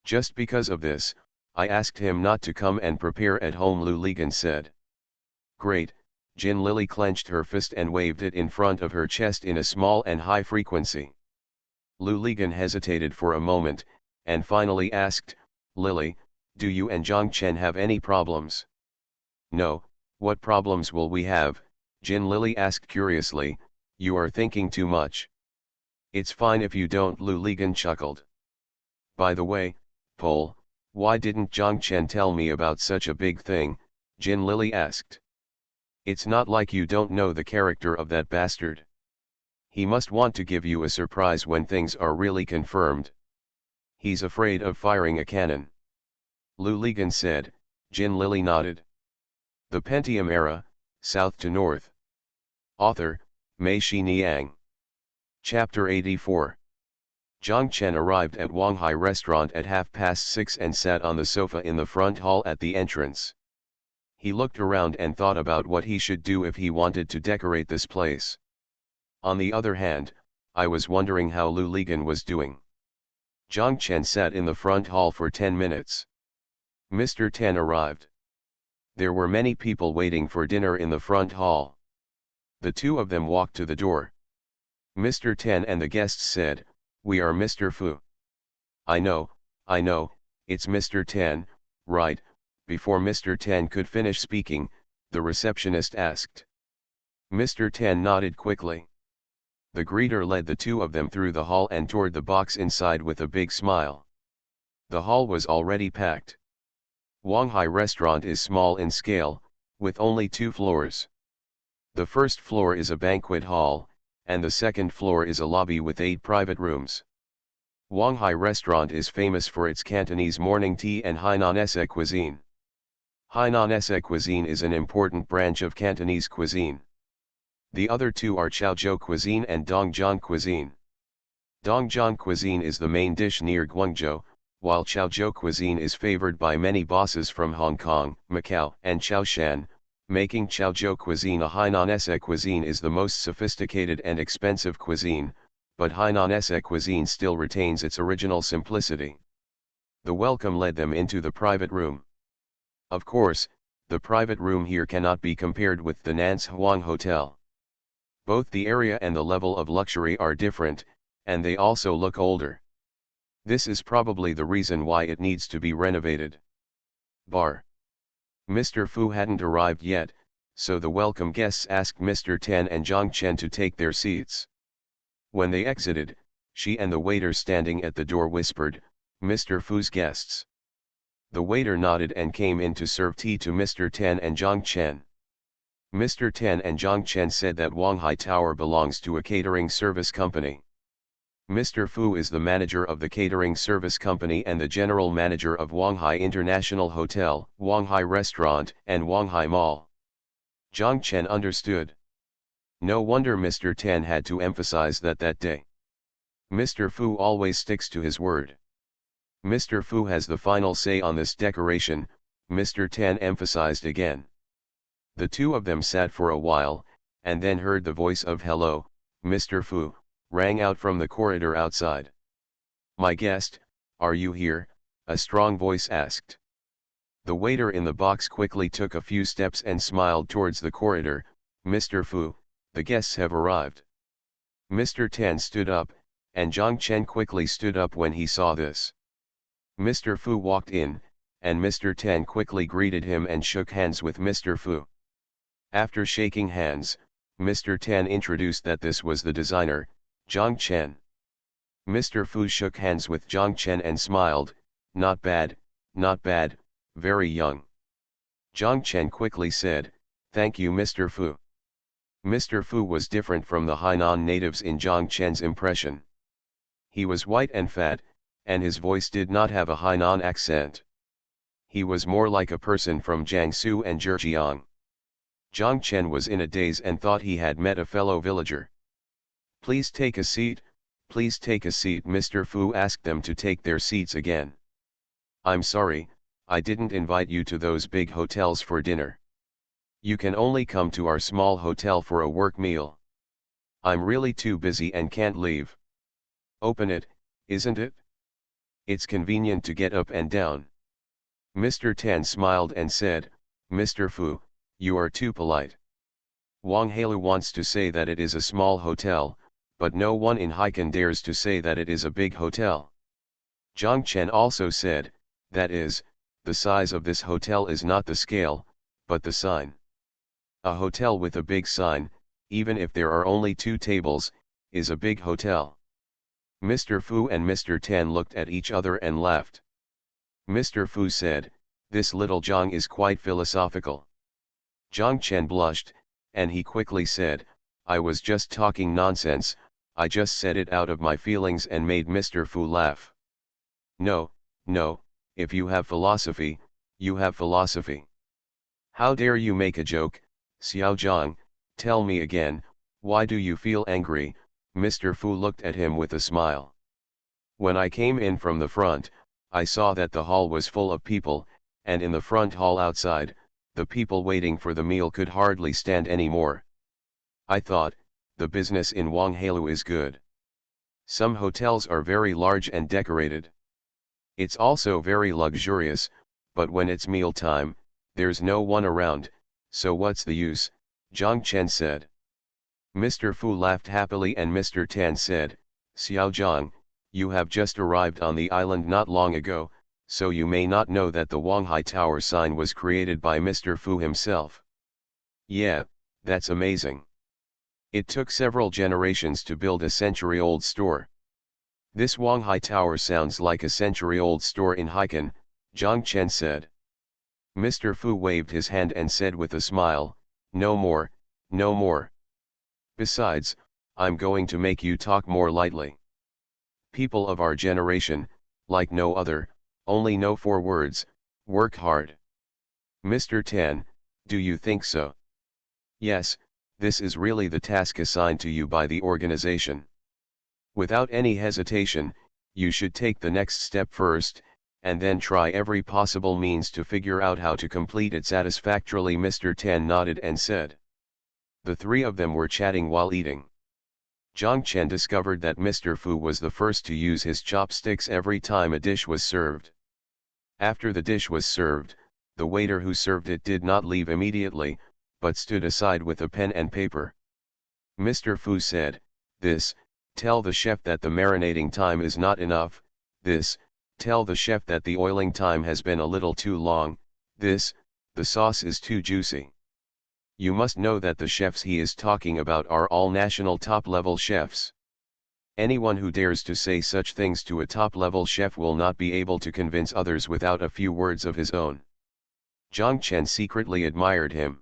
Speaker 1: Just because of this, I asked him not to come and prepare at home, Lu Ligan said. Great, Jin Lily clenched her fist and waved it in front of her chest in a small and high frequency. Lu Ligan hesitated for a moment, and finally asked, Lily, do you and Zhang Chen have any problems? No, what problems will we have? Jin Lily asked curiously, you are thinking too much. It's fine if you don't, Lu Ligan chuckled. By the way, Pol, why didn't Zhang Chen tell me about such a big thing? Jin Lily asked. It's not like you don't know the character of that bastard. He must want to give you a surprise when things are really confirmed. He's afraid of firing a cannon. Lu Ligan said. Jin Lily nodded. The Pentium Era, South to North. Author, Mei Shi Niang. Chapter 84. Zhang Chen arrived at Wanghai restaurant at 6:30 and sat on the sofa in the front hall at the entrance. He looked around and thought about what he should do if he wanted to decorate this place. On the other hand, I was wondering how Lu Ligan was doing. Zhang Chen sat in the front hall for 10 minutes. Mr. Ten arrived. There were many people waiting for dinner in the front hall. The two of them walked to the door. Mr. Ten and the guests said, "We are Mr. Fu." I know, it's Mr. Ten, right?" Before Mr. Ten could finish speaking, the receptionist asked. Mr. Ten nodded quickly. The greeter led the two of them through the hall and toward the box inside with a big smile. The hall was already packed. Wanghai restaurant is small in scale, with only 2 floors. The first floor is a banquet hall, and the second floor is a lobby with 8 private rooms. Wanghai restaurant is famous for its Cantonese morning tea and Hainanese cuisine. Hainanese cuisine is an important branch of Cantonese cuisine. The other two are Chaozhou cuisine and Dongjiang cuisine. Dongjiang cuisine is the main dish near Guangzhou, while Chaozhou cuisine is favored by many bosses from Hong Kong, Macau, and Chaoshan. Making Chaozhou cuisine a Hainanese cuisine is the most sophisticated and expensive cuisine, but Hainanese cuisine still retains its original simplicity. The welcome led them into the private room. Of course, the private room here cannot be compared with the Nance Huang Hotel. Both the area and the level of luxury are different, and they also look older. This is probably the reason why it needs to be renovated. Bar. Mr. Fu hadn't arrived yet, so the welcome guests asked Mr. Ten and Zhang Chen to take their seats. When they exited, she and the waiter standing at the door whispered, "Mr. Fu's guests." The waiter nodded and came in to serve tea to Mr. Ten and Zhang Chen. Mr. Ten and Zhang Chen said that Wanghai Tower belongs to a catering service company. Mr. Fu is the manager of the catering service company and the general manager of Wanghai International Hotel, Wanghai Restaurant, and Wanghai Mall. Zhang Chen understood. No wonder Mr. Ten had to emphasize that day. Mr. Fu always sticks to his word. Mr. Fu has the final say on this decoration, Mr. Ten emphasized again. The two of them sat for a while, and then heard the voice of "Hello, Mr. Fu," rang out from the corridor outside. "My guest, are you here?" a strong voice asked. The waiter in the box quickly took a few steps and smiled towards the corridor. "Mr. Fu, the guests have arrived." Mr. Ten stood up, and Zhang Chen quickly stood up when he saw this. Mr. Fu walked in, and Mr. Ten quickly greeted him and shook hands with Mr. Fu. After shaking hands, Mr. Ten introduced that this was the designer, Zhang Chen. Mr. Fu shook hands with Zhang Chen and smiled, not bad, very young." Zhang Chen quickly said, "Thank you Mr. Fu." Mr. Fu was different from the Hainan natives in Zhang Chen's impression. He was white and fat, and his voice did not have a Hainan accent. He was more like a person from Jiangsu and Zhejiang. Zhang Chen was in a daze and thought he had met a fellow villager. Please take a seat, Mr. Fu asked them to take their seats again. "I'm sorry, I didn't invite you to those big hotels for dinner. You can only come to our small hotel for a work meal. I'm really too busy and can't leave." "Open it, isn't it? It's convenient to get up and down." Mr. Tan smiled and said, "Mr. Fu, you are too polite. Wang Heilu wants to say that it is a small hotel, but no one in Haikan dares to say that it is a big hotel." Zhang Chen also said, "That is, the size of this hotel is not the scale, but the sign. A hotel with a big sign, even if there are only 2 tables, is a big hotel." Mr. Fu and Mr. Tan looked at each other and laughed. Mr. Fu said, "This little Zhang is quite philosophical." Zhang Chen blushed, and he quickly said, "I was just talking nonsense, I just said it out of my feelings and made Mr. Fu laugh." No, if you have philosophy, you have philosophy. How dare you make a joke, Xiao Zhang, tell me again, Why do you feel angry? Mr. Fu looked at him with a smile. When I came in from the front, I saw that the hall was full of people, and in the front hall outside, the people waiting for the meal could hardly stand anymore. I thought, the business in Wanghalu is good. Some hotels are very large and decorated. It's also very luxurious, but when it's meal time, there's no one around, so what's the use, Zhang Chen said. Mr. Fu laughed happily and Mr. Tan said, Xiao Zhang, you have just arrived on the island not long ago, so you may not know that the Wanghai Tower sign was created by Mr. Fu himself. Yeah, that's amazing. It took several generations to build a century-old store. This Wanghai Tower sounds like a century-old store in Haikan, Zhang Chen said. Mr. Fu waved his hand and said with a smile, no more, no more. Besides, I'm going to make you talk more lightly. People of our generation, like no other, only know 4 words, work hard. Mr. Tan, do you think so? Yes, this is really the task assigned to you by the organization. Without any hesitation, you should take the next step first, and then try every possible means to figure out how to complete it satisfactorily. Mr. Tan nodded and said. The 3 of them were chatting while eating. Zhang Chen discovered that Mr. Fu was the first to use his chopsticks every time a dish was served. After the dish was served, the waiter who served it did not leave immediately, but stood aside with a pen and paper. Mr. Fu said, this, tell the chef that the marinating time is not enough, this, tell the chef that the oiling time has been a little too long, this, the sauce is too juicy. You must know that the chefs he is talking about are all national top-level chefs. Anyone who dares to say such things to a top-level chef will not be able to convince others without a few words of his own. Zhang Chen secretly admired him.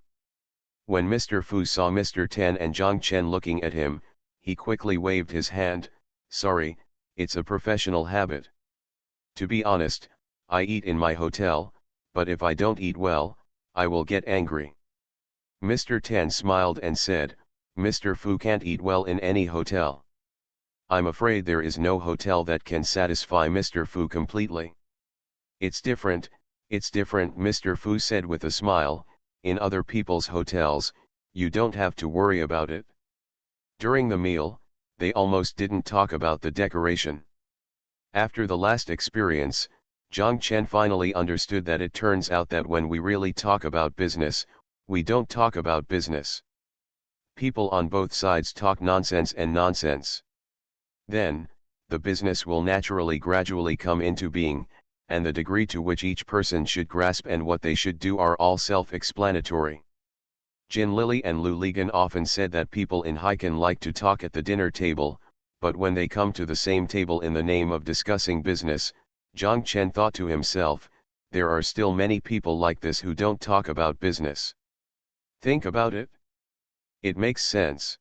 Speaker 1: When Mr. Fu saw Mr. Tan and Zhang Chen looking at him, he quickly waved his hand, sorry, it's a professional habit. To be honest, I eat in my hotel, but if I don't eat well, I will get angry. Mr. Tan smiled and said, Mr. Fu can't eat well in any hotel. I'm afraid there is no hotel that can satisfy Mr. Fu completely. It's different, Mr. Fu said with a smile, in other people's hotels, you don't have to worry about it. During the meal, they almost didn't talk about the decoration. After the last experience, Zhang Chen finally understood that it turns out that when we really talk about business, we don't talk about business. People on both sides talk nonsense and nonsense. Then, the business will naturally gradually come into being, and the degree to which each person should grasp and what they should do are all self-explanatory. Jin Lily and Lu Ligan often said that people in Haikan like to talk at the dinner table, but when they come to the same table in the name of discussing business, Zhang Chen thought to himself, there are still many people like this who don't talk about business. Think about it. It makes sense.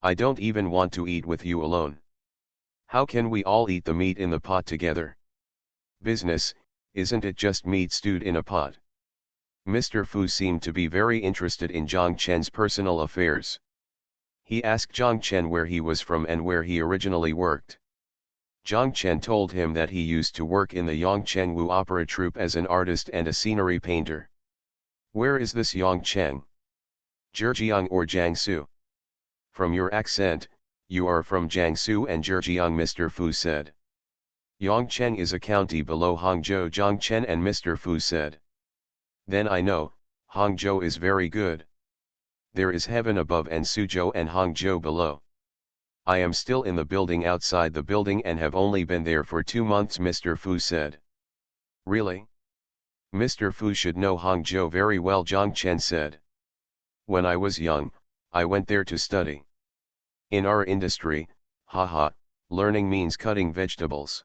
Speaker 1: I don't even want to eat with you alone. How can we all eat the meat in the pot together? Business, isn't it just meat stewed in a pot? Mr. Fu seemed to be very interested in Zhang Chen's personal affairs. He asked Zhang Chen where he was from and where he originally worked. Zhang Chen told him that he used to work in the Yongcheng opera troupe as an artist and a scenery painter. Where is this Yongcheng? Zhejiang or Jiangsu? From your accent, you are from Jiangsu and Zhejiang, Mr. Fu said. Yongcheng is a county below Hangzhou, Zhang Chen and Mr. Fu said. Then I know, Hangzhou is very good. There is heaven above and Suzhou and Hangzhou below. I am still in the building outside the building and have only been there for 2 months, Mr. Fu said. Really? Mr. Fu should know Hangzhou very well, Zhang Chen said. When I was young, I went there to study. In our industry, haha, learning means cutting vegetables.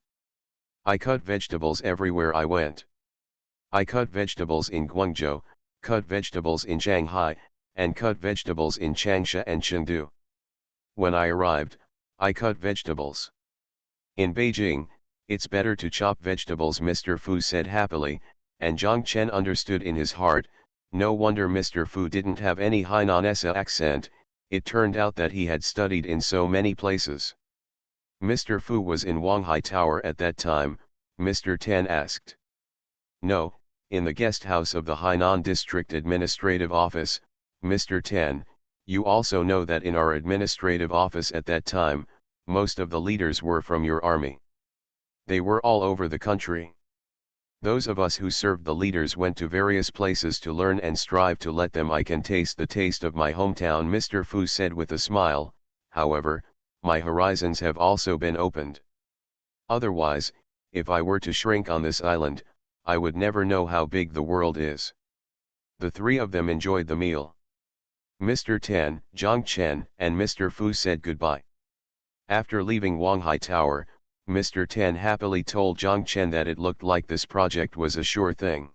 Speaker 1: I cut vegetables everywhere I went. I cut vegetables in Guangzhou, cut vegetables in Shanghai, and cut vegetables in Changsha and Chengdu. When I arrived, I cut vegetables. In Beijing, it's better to chop vegetables, Mr. Fu said happily, and Zhang Chen understood in his heart, no wonder Mr. Fu didn't have any Hainanese accent, It turned out that he had studied in so many places. Mr. Fu was in Wanghai Tower at that time, Mr. Tan asked. No, in the guest house of the Hainan District Administrative Office, Mr. Tan. You also know that in our administrative office at that time, most of the leaders were from your army. They were all over the country. Those of us who served the leaders went to various places to learn and strive to let them I can taste the taste of my hometown, Mr. Fu said with a smile. However, my horizons have also been opened. Otherwise, if I were to shrink on this island, I would never know how big the world is. The three of them enjoyed the meal. Mr. Tan, Zhang Chen, and Mr. Fu said goodbye. After leaving Wanghai Tower, Mr. Tan happily told Zhang Chen that it looked like this project was a sure thing.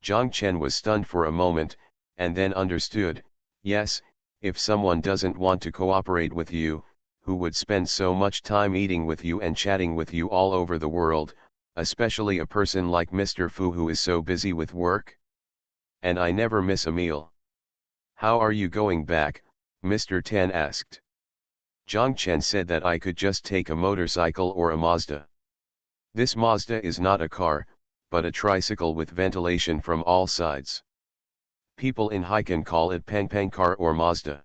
Speaker 1: Zhang Chen was stunned for a moment, and then understood. Yes, if someone doesn't want to cooperate with you, who would spend so much time eating with you and chatting with you all over the world, especially a person like Mr. Fu who is so busy with work? And I never miss a meal. How are you going back? Mr. Tan asked. Zhang Chen said that I could just take a motorcycle or a Mazda. This Mazda is not a car, but a tricycle with ventilation from all sides. People in Haikan call it Peng car or Mazda.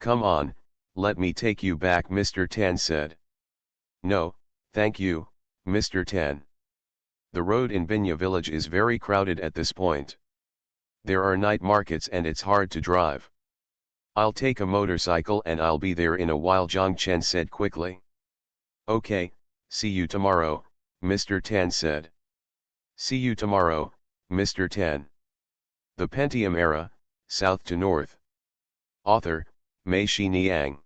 Speaker 1: Come on, let me take you back, Mr. Tan said. No, thank you, Mr. Tan. The road in Binya village is very crowded at this point. There are night markets and it's hard to drive. I'll take a motorcycle and I'll be there in a while, Zhang Chen said quickly. Okay, see you tomorrow, Mr. Tan said. See you tomorrow, Mr. Tan. The Pentium Era, South to North. Author, Mei Xiniang.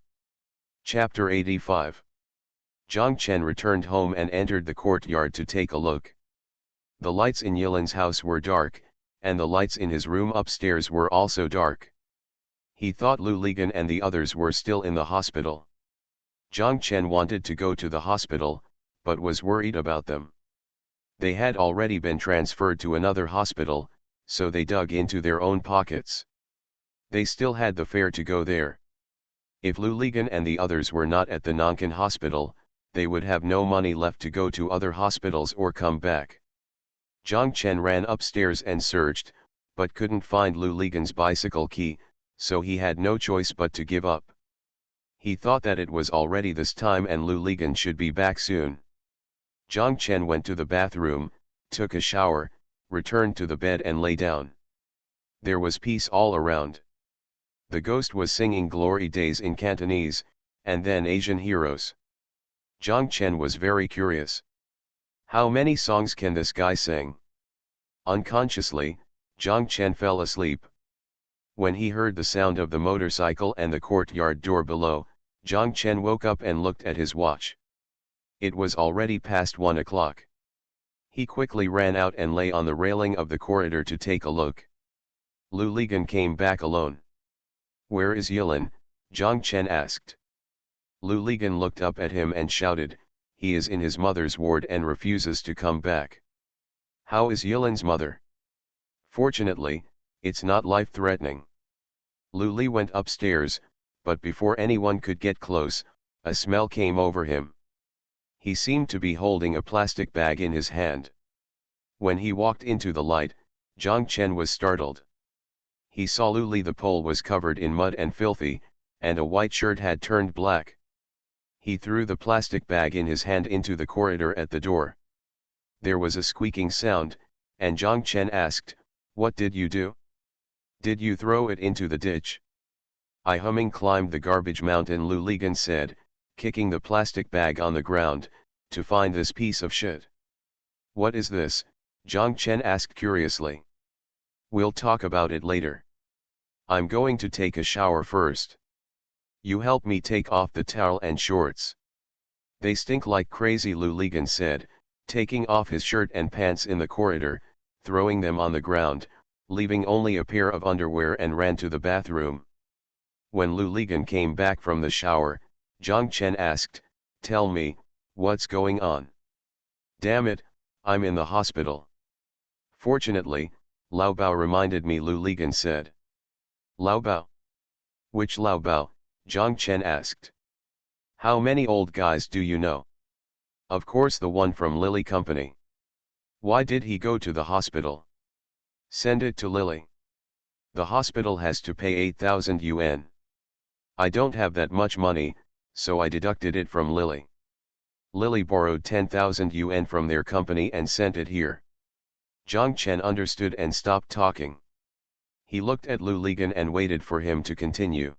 Speaker 1: Chapter 85. Zhang Chen returned home and entered the courtyard to take a look. The lights in Yilan's house were dark, and the lights in his room upstairs were also dark. He thought Lu Ligan and the others were still in the hospital. Zhang Chen wanted to go to the hospital, but was worried about them. They had already been transferred to another hospital, so they dug into their own pockets. They still had the fare to go there. If Lu Ligan and the others were not at the Nankan hospital, they would have no money left to go to other hospitals or come back. Zhang Chen ran upstairs and searched, but couldn't find Lu Ligan's bicycle key, so he had no choice but to give up. He thought that it was already this time and Lu Ligan should be back soon. Zhang Chen went to the bathroom, took a shower, returned to the bed and lay down. There was peace all around. The ghost was singing Glory Days in Cantonese, and then Asian Heroes. Zhang Chen was very curious. How many songs can this guy sing? Unconsciously, Zhang Chen fell asleep. When he heard the sound of the motorcycle and the courtyard door below, Zhang Chen woke up and looked at his watch. It was already past 1 o'clock. He quickly ran out and lay on the railing of the corridor to take a look. Lu Ligan came back alone. Where is Yilan? Zhang Chen asked. Lu Ligan looked up at him and shouted, he is in his mother's ward and refuses to come back. How is Yilan's mother? Fortunately, it's not life-threatening. Lu Li went upstairs, but before anyone could get close, a smell came over him. He seemed to be holding a plastic bag in his hand. When he walked into the light, Zhang Chen was startled. He saw Lu Li. The pole was covered in mud and filthy, and a white shirt had turned black. He threw the plastic bag in his hand into the corridor at the door. There was a squeaking sound, and Zhang Chen asked, what did you do? Did you throw it into the ditch? I climbed the garbage mountain, Lu Ligan said, kicking the plastic bag on the ground, to find this piece of shit. What is this? Zhang Chen asked curiously. We'll talk about it later. I'm going to take a shower first. You help me take off the towel and shorts. They stink like crazy, Lu Ligan said, taking off his shirt and pants in the corridor, throwing them on the ground, leaving only a pair of underwear, and ran to the bathroom. When Lu Ligan came back from the shower, Zhang Chen asked, tell me, what's going on? Damn it, I'm in the hospital. Fortunately, Lao Bao reminded me, Lu Ligan said. Lao Bao? Which Lao Bao? Zhang Chen asked. How many old guys do you know? Of course the one from Lily Company. Why did he go to the hospital? Send it to Lily. The hospital has to pay 8,000 yuan. I don't have that much money, so I deducted it from Lily. Lily borrowed 10,000 yuan from their company and sent it here. Zhang Chen understood and stopped talking. He looked at Lu Ligan and waited for him to continue.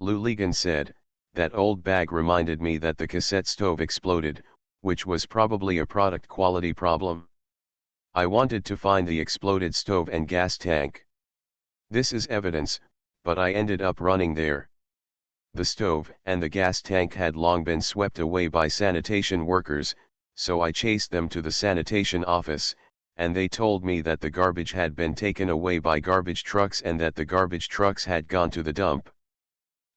Speaker 1: Lu Ligan said, that old bag reminded me that the cassette stove exploded, which was probably a product quality problem. I wanted to find the exploded stove and gas tank. This is evidence, but I ended up running there. The stove and the gas tank had long been swept away by sanitation workers, so I chased them to the sanitation office, and they told me that the garbage had been taken away by garbage trucks and that the garbage trucks had gone to the dump.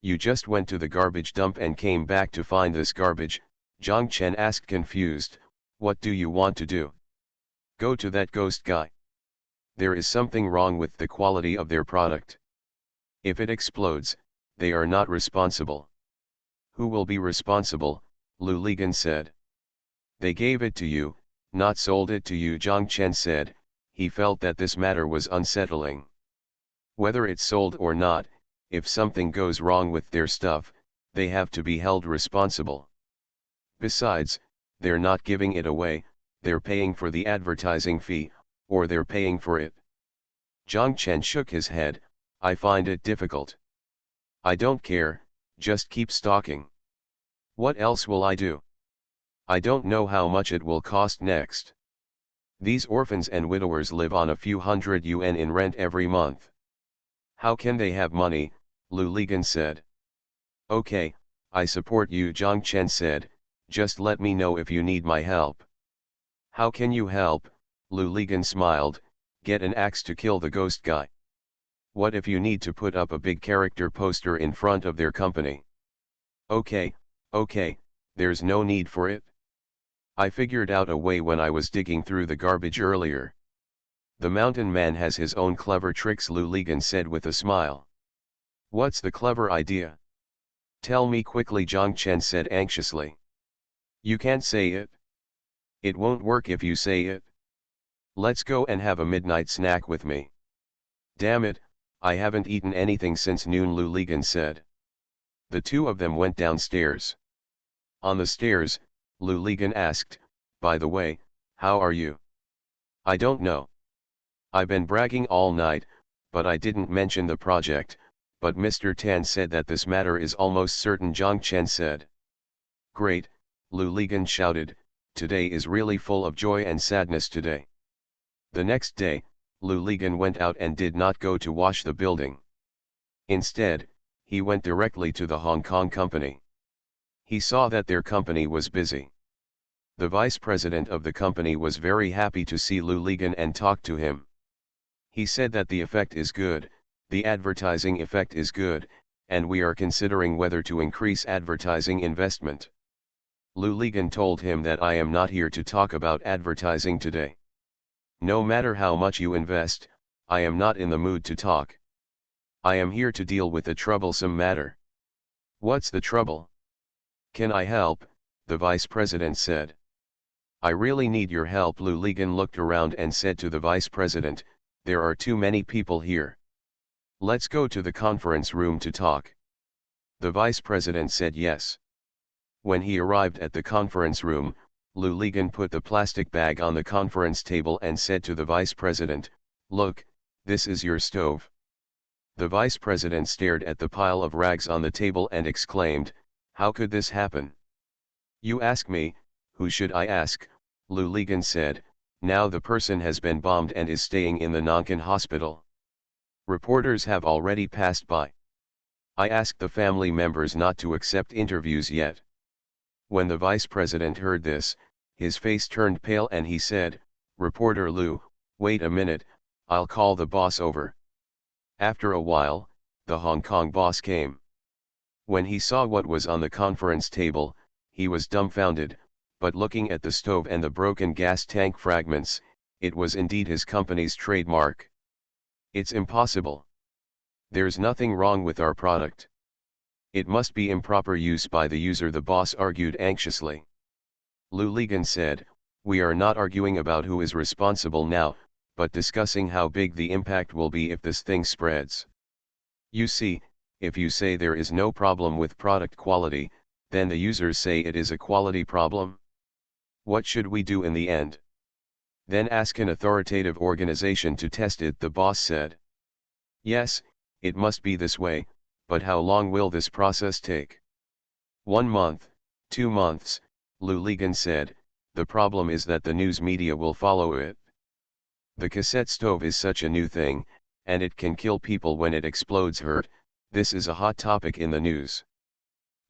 Speaker 1: You just went to the garbage dump and came back to find this garbage? Zhang Chen asked confused. What do you want to do? Go to that ghost guy. There is something wrong with the quality of their product. If it explodes, they are not responsible. Who will be responsible? Lu Ligan said. They gave it to you, not sold it to you, Zhang Chen said. He felt that this matter was unsettling. Whether it's sold or not, if something goes wrong with their stuff, they have to be held responsible. Besides, they're not giving it away, they're paying for the advertising fee, or they're paying for it. Zhang Chen shook his head. I find it difficult. I don't care, just keep stalking. What else will I do? I don't know how much it will cost next. These orphans and widowers live on a few hundred yuan in rent every month. How can they have money? Lu Ligan said. Okay, I support you, Zhang Chen said, just let me know if you need my help. How can you help? Lu Ligan smiled. Get an axe to kill the ghost guy. What if you need to put up a big character poster in front of their company? Okay, there's no need for it. I figured out a way when I was digging through the garbage earlier. The mountain man has his own clever tricks, Lu Ligan said with a smile. What's the clever idea? Tell me quickly, Zhang Chen said anxiously. You can't say it. It won't work if you say it. Let's go and have a midnight snack with me. Damn it, I haven't eaten anything since noon, Lu Ligan said. The two of them went downstairs. On the stairs, Lu Ligan asked, by the way, how are you? I don't know. I've been bragging all night, but I didn't mention the project, but Mr. Tan said that this matter is almost certain, Zhang Chen said. Great, Lu Ligan shouted, today is really full of joy and sadness today. The next day, Lu Ligan went out and did not go to wash the building. Instead, he went directly to the Hong Kong company. He saw that their company was busy. The vice president of the company was very happy to see Lu Ligan and talk to him. He said that the effect is good, the advertising effect is good, and we are considering whether to increase advertising investment. Lu Ligan told him that I am not here to talk about advertising today. No matter how much you invest, I am not in the mood to talk. I am here to deal with a troublesome matter. What's the trouble? Can I help? The vice president said. I really need your help. Lu Ligan looked around and said to the vice president, there are too many people here. Let's go to the conference room to talk. The vice president said yes. When he arrived at the conference room, Lu Ligan put the plastic bag on the conference table and said to the vice president, look, this is your stove. The vice president stared at the pile of rags on the table and exclaimed, how could this happen? You ask me, who should I ask? Lu Ligan said, now the person has been bombed and is staying in the Nankin hospital. Reporters have already passed by. I asked the family members not to accept interviews yet. When the vice president heard this, his face turned pale and he said, Reporter Lu, wait a minute, I'll call the boss over. After a while, the Hong Kong boss came. When he saw what was on the conference table, he was dumbfounded, but looking at the stove and the broken gas tank fragments, it was indeed his company's trademark. It's impossible. There's nothing wrong with our product. It must be improper use by the user, the boss argued anxiously. Lou Ligon said, we are not arguing about who is responsible now, but discussing how big the impact will be if this thing spreads. You see, if you say there is no problem with product quality, then the users say it is a quality problem. What should we do in the end? Then ask an authoritative organization to test it, the boss said. Yes, it must be this way, but how long will this process take? 1 month, 2 months, Lou Ligon said. The problem is that the news media will follow it. The cassette stove is such a new thing, and it can kill people when it explodes. This is a hot topic in the news.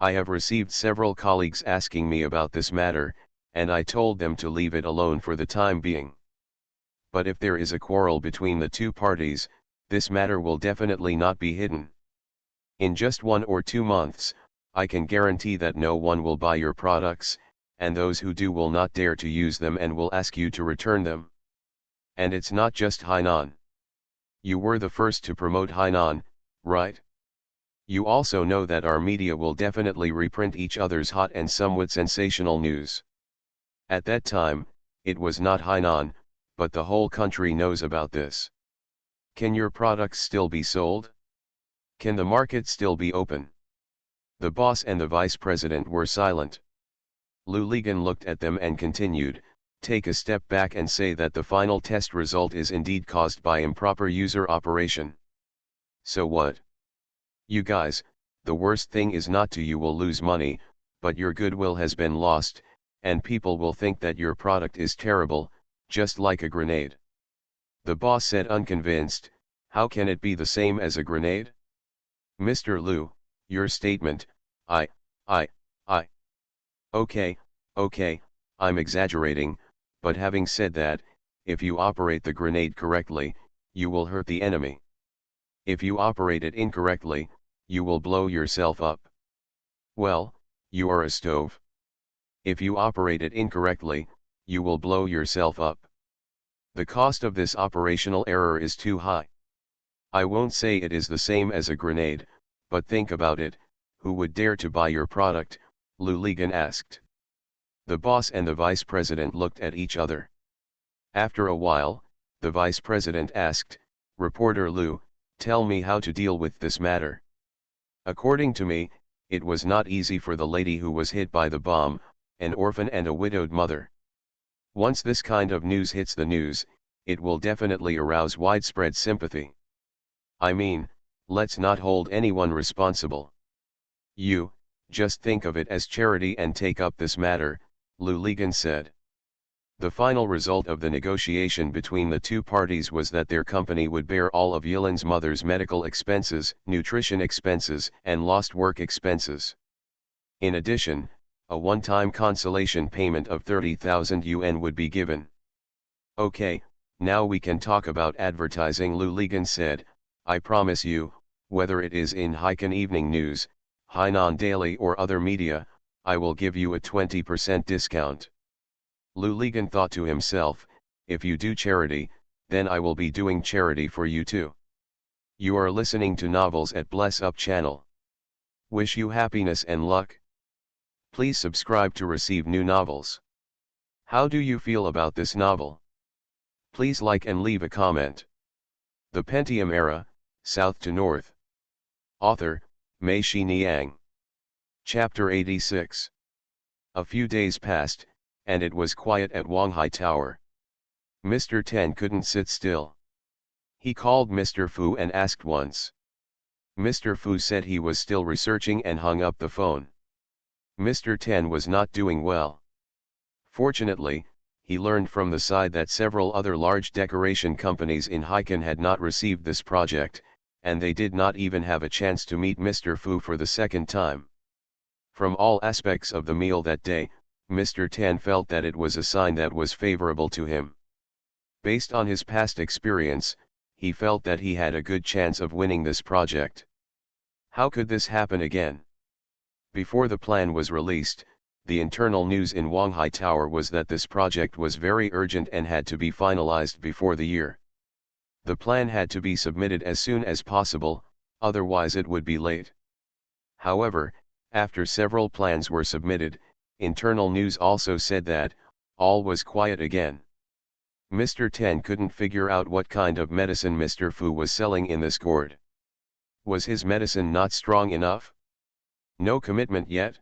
Speaker 1: I have received several colleagues asking me about this matter, and I told them to leave it alone for the time being. But if there is a quarrel between the two parties, this matter will definitely not be hidden. In just 1 or 2 months, I can guarantee that no one will buy your products, and those who do will not dare to use them and will ask you to return them. And it's not just Hainan. You were the first to promote Hainan, right? You also know that our media will definitely reprint each other's hot and somewhat sensational news. At that time, it was not Hainan, but the whole country knows about this. Can your products still be sold? Can the market still be open? The boss and the vice president were silent. Lou Ligon looked at them and continued, take a step back and say that the final test result is indeed caused by improper user operation. So what? You guys, the worst thing is not to you will lose money, but your goodwill has been lost, and people will think that your product is terrible, just like a grenade. The boss said, unconvinced, how can it be the same as a grenade? Mr. Liu, your statement, I. Okay, I'm exaggerating, but having said that, if you operate the grenade correctly, you will hurt the enemy. If you operate it incorrectly, you will blow yourself up. Well, you are a stove. If you operate it incorrectly, you will blow yourself up. The cost of this operational error is too high. I won't say it is the same as a grenade, but think about it, who would dare to buy your product? Lou Ligon asked. The boss and the vice president looked at each other. After a while, the vice president asked, Reporter Lou, tell me how to deal with this matter. According to me, it was not easy for the lady who was hit by the bomb, an orphan and a widowed mother. Once this kind of news hits the news, it will definitely arouse widespread sympathy. I mean, let's not hold anyone responsible. You, just think of it as charity and take up this matter, Lou Ligon said. The final result of the negotiation between the two parties was that their company would bear all of Yilin's mother's medical expenses, nutrition expenses, and lost work expenses. In addition, a one-time consolation payment of 30,000 yuan would be given. Okay, now we can talk about advertising, Lou Ligon said. I promise you, whether it is in Hainan Evening News, Hainan Daily or other media, I will give you a 20% discount. Lou Ligon thought to himself, if you do charity, then I will be doing charity for you too. You are listening to Novels at Bless Up channel. Wish you happiness and luck. Please subscribe to receive new novels. How do you feel about this novel? Please like and leave a comment. The Pentium Era, South to North. Author, Mei Xiniang. Chapter 86. A few days passed, and it was quiet at Wanghai Tower. Mr. Ten couldn't sit still. He called Mr. Fu and asked once. Mr. Fu said he was still researching and hung up the phone. Mr. Ten was not doing well. Fortunately, he learned from the side that several other large decoration companies in Hainan had not received this project, and they did not even have a chance to meet Mr. Fu for the second time. From all aspects of the meal that day, Mr. Tan felt that it was a sign that was favorable to him. Based on his past experience, he felt that he had a good chance of winning this project. How could this happen again? Before the plan was released, the internal news in Wanghai Tower was that this project was very urgent and had to be finalized before the year. The plan had to be submitted as soon as possible, otherwise it would be late. However, after several plans were submitted, internal news also said that, all was quiet again. Mr. Ten couldn't figure out what kind of medicine Mr. Fu was selling in this gourd. Was his medicine not strong enough? No commitment yet?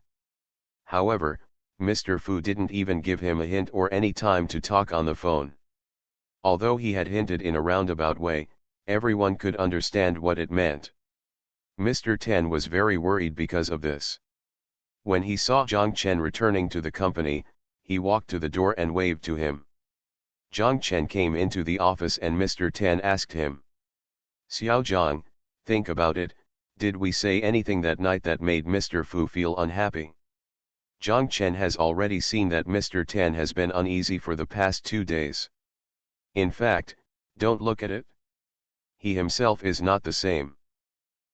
Speaker 1: However, Mr. Fu didn't even give him a hint or any time to talk on the phone. Although he had hinted in a roundabout way, everyone could understand what it meant. Mr. Ten was very worried because of this. When he saw Zhang Chen returning to the company, he walked to the door and waved to him. Zhang Chen came into the office and Mr. Ten asked him, "Xiao Zhang, think about it, did we say anything that night that made Mr. Fu feel unhappy?" Zhang Chen has already seen that Mr. Ten has been uneasy for the past 2 days. In fact, don't look at it. He himself is not the same.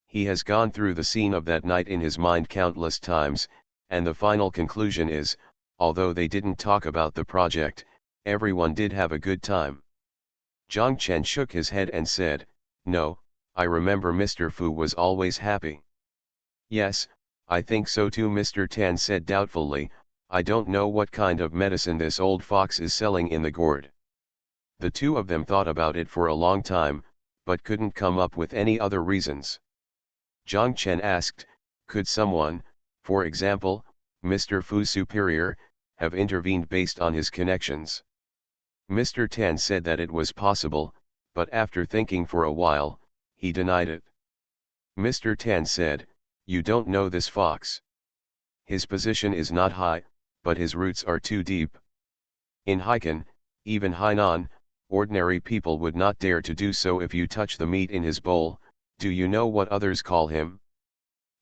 Speaker 1: He has gone through the scene of that night in his mind countless times, and the final conclusion is, although they didn't talk about the project, everyone did have a good time. Zhang Chen shook his head and said, "No, I remember Mr. Fu was always happy." "Yes, I think so too," Mr. Tan said doubtfully. "I don't know what kind of medicine this old fox is selling in the gourd." The two of them thought about it for a long time, but couldn't come up with any other reasons. Zhang Chen asked, could someone, for example, Mr. Fu's superior, have intervened based on his connections? Mr. Tan said that it was possible, but after thinking for a while, he denied it. Mr. Tan said, "You don't know this fox. His position is not high, but his roots are too deep. In Haikan, even Hainan, ordinary people would not dare to do so if you touch the meat in his bowl. Do you know what others call him?"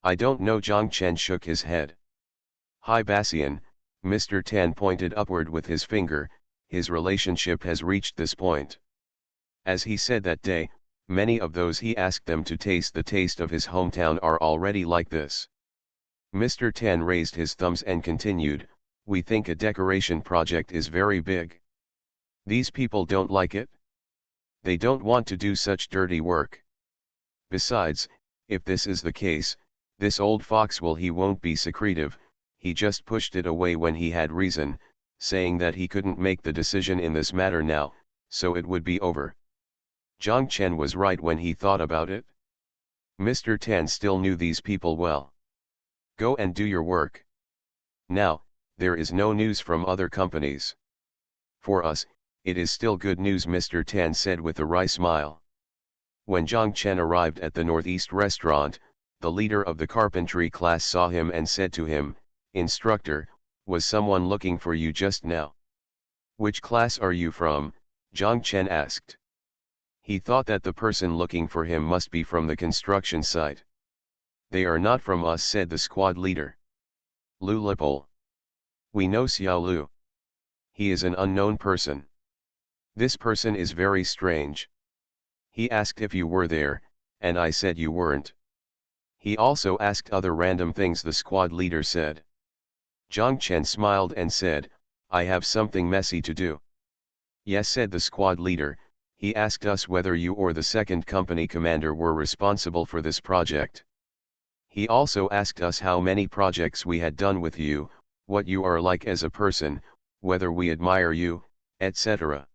Speaker 1: "I don't know." Zhang Chen shook his head. "Hai Bassian," Mr. Tan pointed upward with his finger, "his relationship has reached this point." As he said that day, many of those he asked them to taste the taste of his hometown are already like this. Mr. Tan raised his thumbs and continued, "We think a decoration project is very big. These people don't like it. They don't want to do such dirty work. Besides, if this is the case, this old fox he won't be secretive. He just pushed it away when he had reason, saying that he couldn't make the decision in this matter now, so it would be over." Zhang Chen was right when he thought about it. Mr. Tan still knew these people well. "Go and do your work. Now, there is no news from other companies. For us, it is still good news," Mr. Tan said with a wry smile. When Zhang Chen arrived at the Northeast restaurant, the leader of the carpentry class saw him and said to him, "Instructor, was someone looking for you just now?" "Which class are you from?" Zhang Chen asked. He thought that the person looking for him must be from the construction site. "They are not from us," said the squad leader. "Lu Lipol. We know Xiao Lu. He is an unknown person. This person is very strange. He asked if you were there, and I said you weren't. He also asked other random things," the squad leader said. Zhang Chen smiled and said, "I have something messy to do." "Yes," said the squad leader, "he asked us whether you or the second company commander were responsible for this project. He also asked us how many projects we had done with you, what you are like as a person, whether we admire you, etc."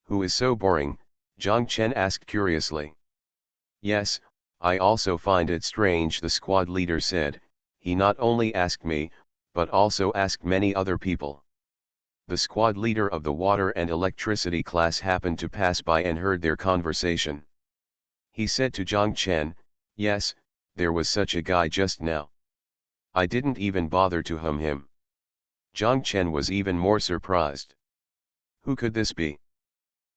Speaker 1: "Who is so boring?" Zhang Chen asked curiously. "Yes, I also find it strange," the squad leader said. "He not only asked me, but also asked many other people." The squad leader of the water and electricity class happened to pass by and heard their conversation. He said to Zhang Chen, "Yes, there was such a guy just now. I didn't even bother to hum him." Zhang Chen was even more surprised. Who could this be?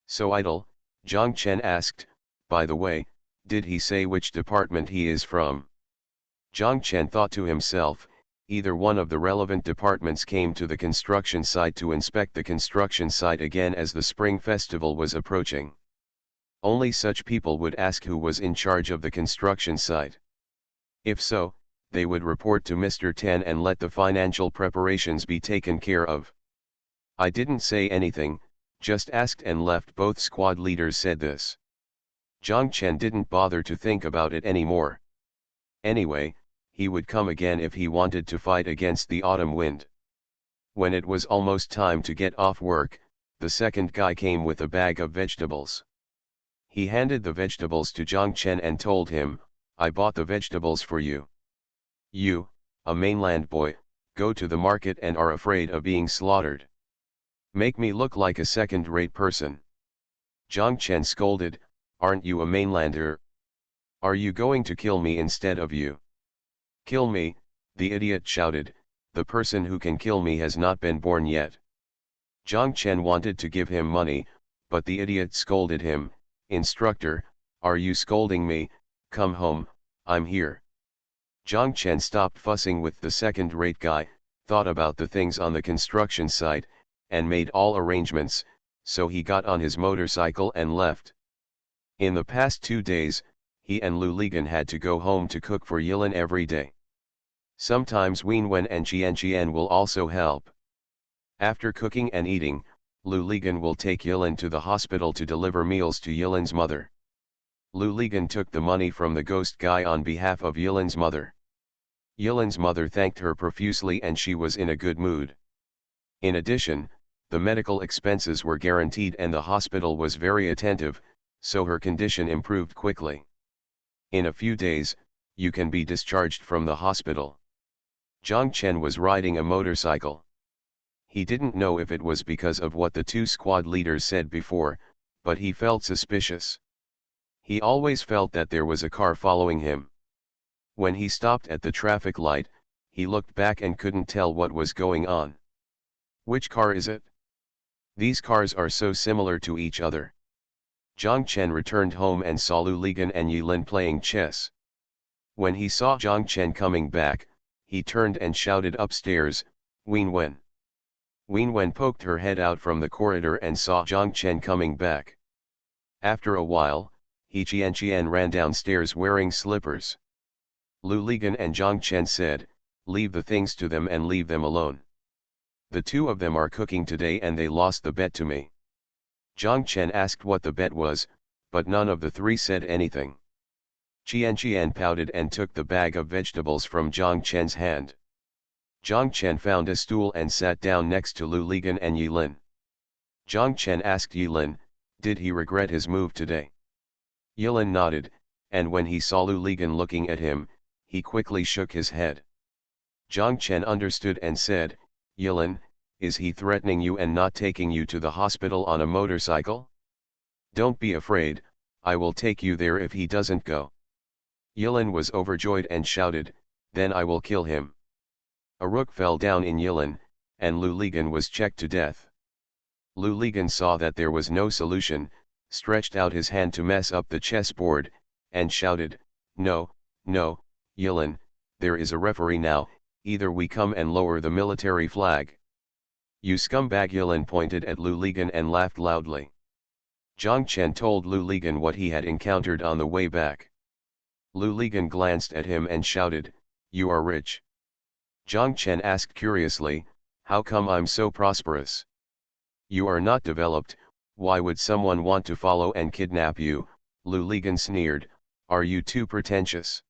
Speaker 1: So idle, Zhang Chen asked, "By the way, did he say which department he is from?" Zhang Chen thought to himself, either one of the relevant departments came to the construction site to inspect the construction site again as the Spring Festival was approaching. Only such people would ask who was in charge of the construction site. If so, they would report to Mr. Tan and let the financial preparations be taken care of. "I didn't say anything, just asked and left," both squad leaders said this. Zhang Chen didn't bother to think about it anymore. Anyway, he would come again if he wanted to fight against the autumn wind. When it was almost time to get off work, the second guy came with a bag of vegetables. He handed the vegetables to Zhang Chen and told him, "I bought the vegetables for you. You, a mainland boy, go to the market and are afraid of being slaughtered. Make me look like a second-rate person." Zhang Chen scolded, "Aren't you a mainlander? Are you going to kill me instead of you?" "Kill me," the idiot shouted, "the person who can kill me has not been born yet." Zhang Chen wanted to give him money, but the idiot scolded him, "Instructor, are you scolding me? Come home, I'm here." Zhang Chen stopped fussing with the second-rate guy, thought about the things on the construction site, and made all arrangements, so he got on his motorcycle and left. In the past 2 days, he and Lu Ligan had to go home to cook for Yilin every day. Sometimes Wenwen and Qian will also help. After cooking and eating, Lu Ligan will take Yilin to the hospital to deliver meals to Yilin's mother. Lu Ligan took the money from the ghost guy on behalf of Yilin's mother. Yilin's mother thanked her profusely and she was in a good mood. In addition, the medical expenses were guaranteed and the hospital was very attentive, so her condition improved quickly. In a few days, you can be discharged from the hospital. Zhang Chen was riding a motorcycle. He didn't know if it was because of what the 2 squad leaders said before, but he felt suspicious. He always felt that there was a car following him. When he stopped at the traffic light, he looked back and couldn't tell what was going on. Which car is it? These cars are so similar to each other. Zhang Chen returned home and saw Lu Ligan and Yilin playing chess. When he saw Zhang Chen coming back, he turned and shouted upstairs, "Wenwen." Wenwen poked her head out from the corridor and saw Zhang Chen coming back. After a while, Qian ran downstairs wearing slippers. Lu Ligan and Zhang Chen said, "Leave the things to them and leave them alone. The 2 of them are cooking today and they lost the bet to me." Zhang Chen asked what the bet was, but none of the 3 said anything. Qian pouted and took the bag of vegetables from Zhang Chen's hand. Zhang Chen found a stool and sat down next to Lu Ligan and Yilin. Zhang Chen asked Yilin, did he regret his move today? Yilin nodded, and when he saw Lu Ligan looking at him, he quickly shook his head. Zhang Chen understood and said, "Yilin, is he threatening you and not taking you to the hospital on a motorcycle? Don't be afraid, I will take you there if he doesn't go." Yilin was overjoyed and shouted, "Then I will kill him." A rook fell down in Yilin, and Lu Ligan was checked to death. Lu Ligan saw that there was no solution, stretched out his hand to mess up the chessboard, and shouted, "No, no, Yilin, there is a referee now, either we come and lower the military flag." "You scumbag!" Yilin pointed at Lu Ligan and laughed loudly. Zhang Chen told Lu Ligan what he had encountered on the way back. Lu Ligan glanced at him and shouted, "You are rich." Zhang Chen asked curiously, "How come I'm so prosperous?" "You are not developed, why would someone want to follow and kidnap you?" Lu Ligan sneered, "Are you too pretentious?"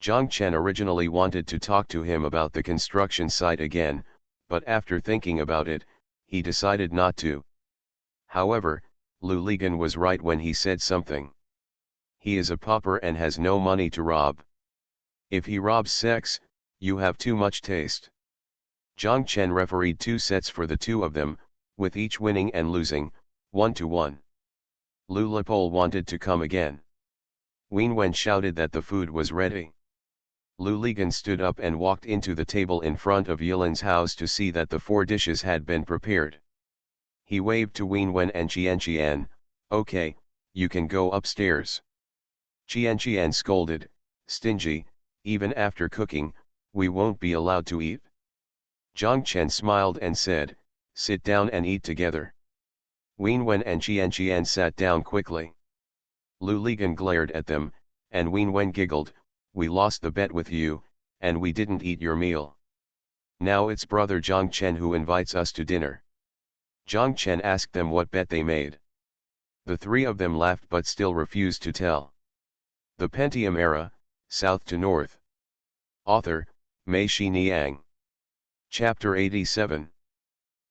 Speaker 1: Zhang Chen originally wanted to talk to him about the construction site again, but after thinking about it, he decided not to. However, Lu Ligan was right when he said something. He is a pauper and has no money to rob. If he robs sex, you have too much taste. Zhang Chen refereed 2 sets for the 2 of them, with each winning and losing, 1-1. Lu Lipol wanted to come again. Wenwen shouted that the food was ready. Lu Ligan stood up and walked into the table in front of Yilin's house to see that the 4 dishes had been prepared. He waved to Wenwen and Qian, "Okay, you can go upstairs." Qian scolded, "Stingy, even after cooking, we won't be allowed to eat." Zhang Chen smiled and said, "Sit down and eat together." Wenwen and Qian sat down quickly. Lu Ligan glared at them, and Wenwen giggled, "We lost the bet with you, and we didn't eat your meal. Now it's brother Zhang Chen who invites us to dinner." Zhang Chen asked them what bet they made. The three of them laughed but still refused to tell. The Pentium Era, South to North. Author, Mei-Shi Niang. Chapter 87.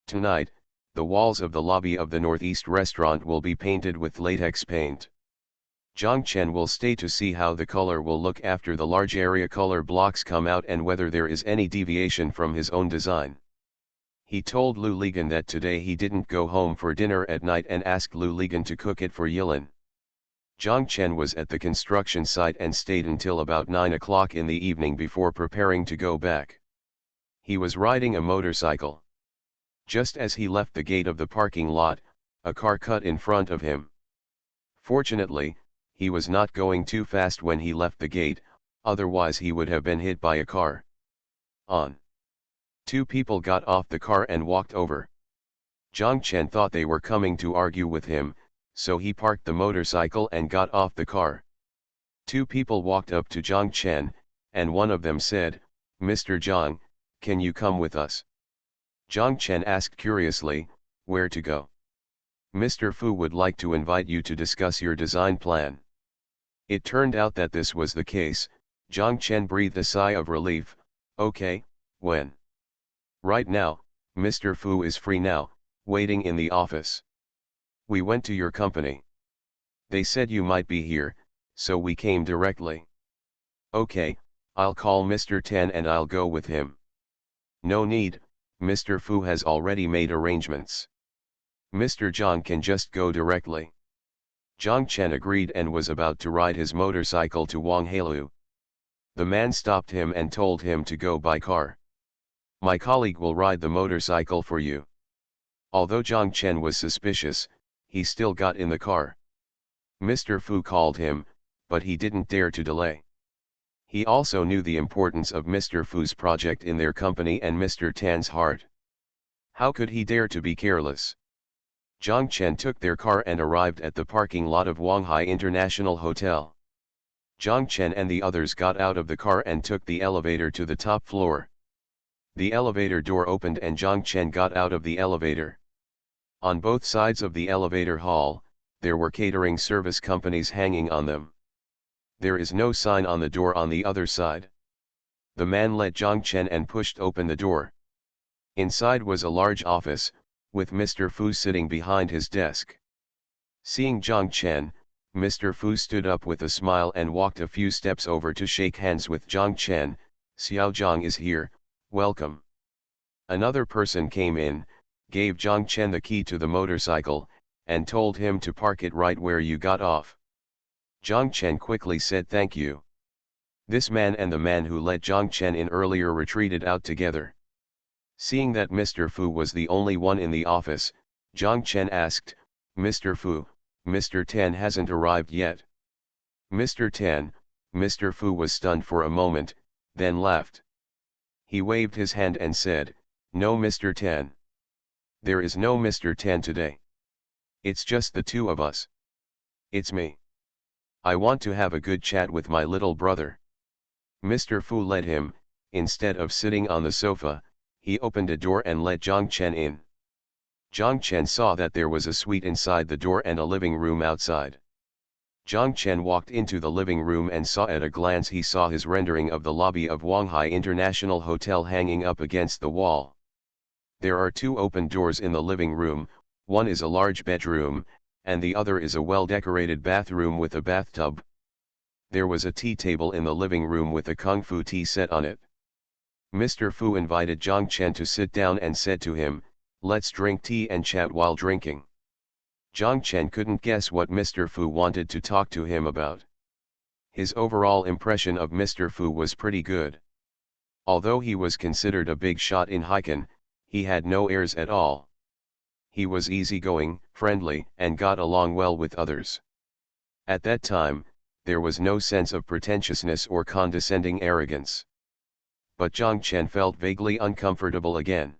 Speaker 1: Tonight, the walls of the lobby of the Northeast restaurant will be painted with latex paint. Zhang Chen will stay to see how the color will look after the large area color blocks come out and whether there is any deviation from his own design. He told Lu Ligan that today he didn't go home for dinner at night and asked Lu Ligan to cook it for Yilin. Zhang Chen was at the construction site and stayed until about 9 o'clock in the evening before preparing to go back. He was riding a motorcycle. Just as he left the gate of the parking lot, a car cut in front of him. Fortunately, he was not going too fast when he left the gate, otherwise he would have been hit by a car. Two people got off the car and walked over. Zhang Chen thought they were coming to argue with him, so he parked the motorcycle and got off the car. Two people walked up to Zhang Chen, and one of them said, "Mr. Zhang, can you come with us?" Zhang Chen asked curiously, "Where to go?" "Mr. Fu would like to invite you to discuss your design plan." It turned out that this was the case. Zhang Chen breathed a sigh of relief. "Okay, when?" "Right now, Mr. Fu is free now, waiting in the office. We went to your company. They said you might be here, so we came directly." "Okay, I'll call Mr. Tan and I'll go with him." "No need, Mr. Fu has already made arrangements. Mr. Zhang can just go directly." Zhang Chen agreed and was about to ride his motorcycle to Wanghelu. The man stopped him and told him to go by car. "My colleague will ride the motorcycle for you." Although Zhang Chen was suspicious, he still got in the car. Mr. Fu called him, but he didn't dare to delay. He also knew the importance of Mr. Fu's project in their company and Mr. Tan's heart. How could he dare to be careless? Zhang Chen took their car and arrived at the parking lot of Wanghai International Hotel. Zhang Chen and the others got out of the car and took the elevator to the top floor. The elevator door opened and Zhang Chen got out of the elevator. On both sides of the elevator hall, there were catering service companies hanging on them. There is no sign on the door on the other side. The man led Zhang Chen and pushed open the door. Inside was a large office, with Mr. Fu sitting behind his desk. Seeing Zhang Chen, Mr. Fu stood up with a smile and walked a few steps over to shake hands with Zhang Chen. "Xiao Zhang is here, welcome." Another person came in, gave Zhang Chen the key to the motorcycle, and told him to park it right where you got off. Zhang Chen quickly said thank you. This man and the man who let Zhang Chen in earlier retreated out together. Seeing that Mr. Fu was the only one in the office, Zhang Chen asked, "Mr. Fu, Mr. Tan hasn't arrived yet?" "Mr. Tan," Mr. Fu was stunned for a moment, then laughed. He waved his hand and said, "No Mr. Tan. There is no Mr. Tan today. It's just the two of us. It's me. I want to have a good chat with my little brother." Mr. Fu led him. Instead of sitting on the sofa, he opened a door and let Zhang Chen in. Zhang Chen saw that there was a suite inside the door and a living room outside. Zhang Chen walked into the living room and saw at a glance he saw his rendering of the lobby of Wanghai International Hotel hanging up against the wall. There are two open doors in the living room, one is a large bedroom, and the other is a well-decorated bathroom with a bathtub. There was a tea table in the living room with a kung fu tea set on it. Mr. Fu invited Zhang Chen to sit down and said to him, "Let's drink tea and chat while drinking." Zhang Chen couldn't guess what Mr. Fu wanted to talk to him about. His overall impression of Mr. Fu was pretty good. Although he was considered a big shot in Heiken, he had no airs at all. He was easygoing, friendly, and got along well with others. At that time, there was no sense of pretentiousness or condescending arrogance. But Zhang Chen felt vaguely uncomfortable again.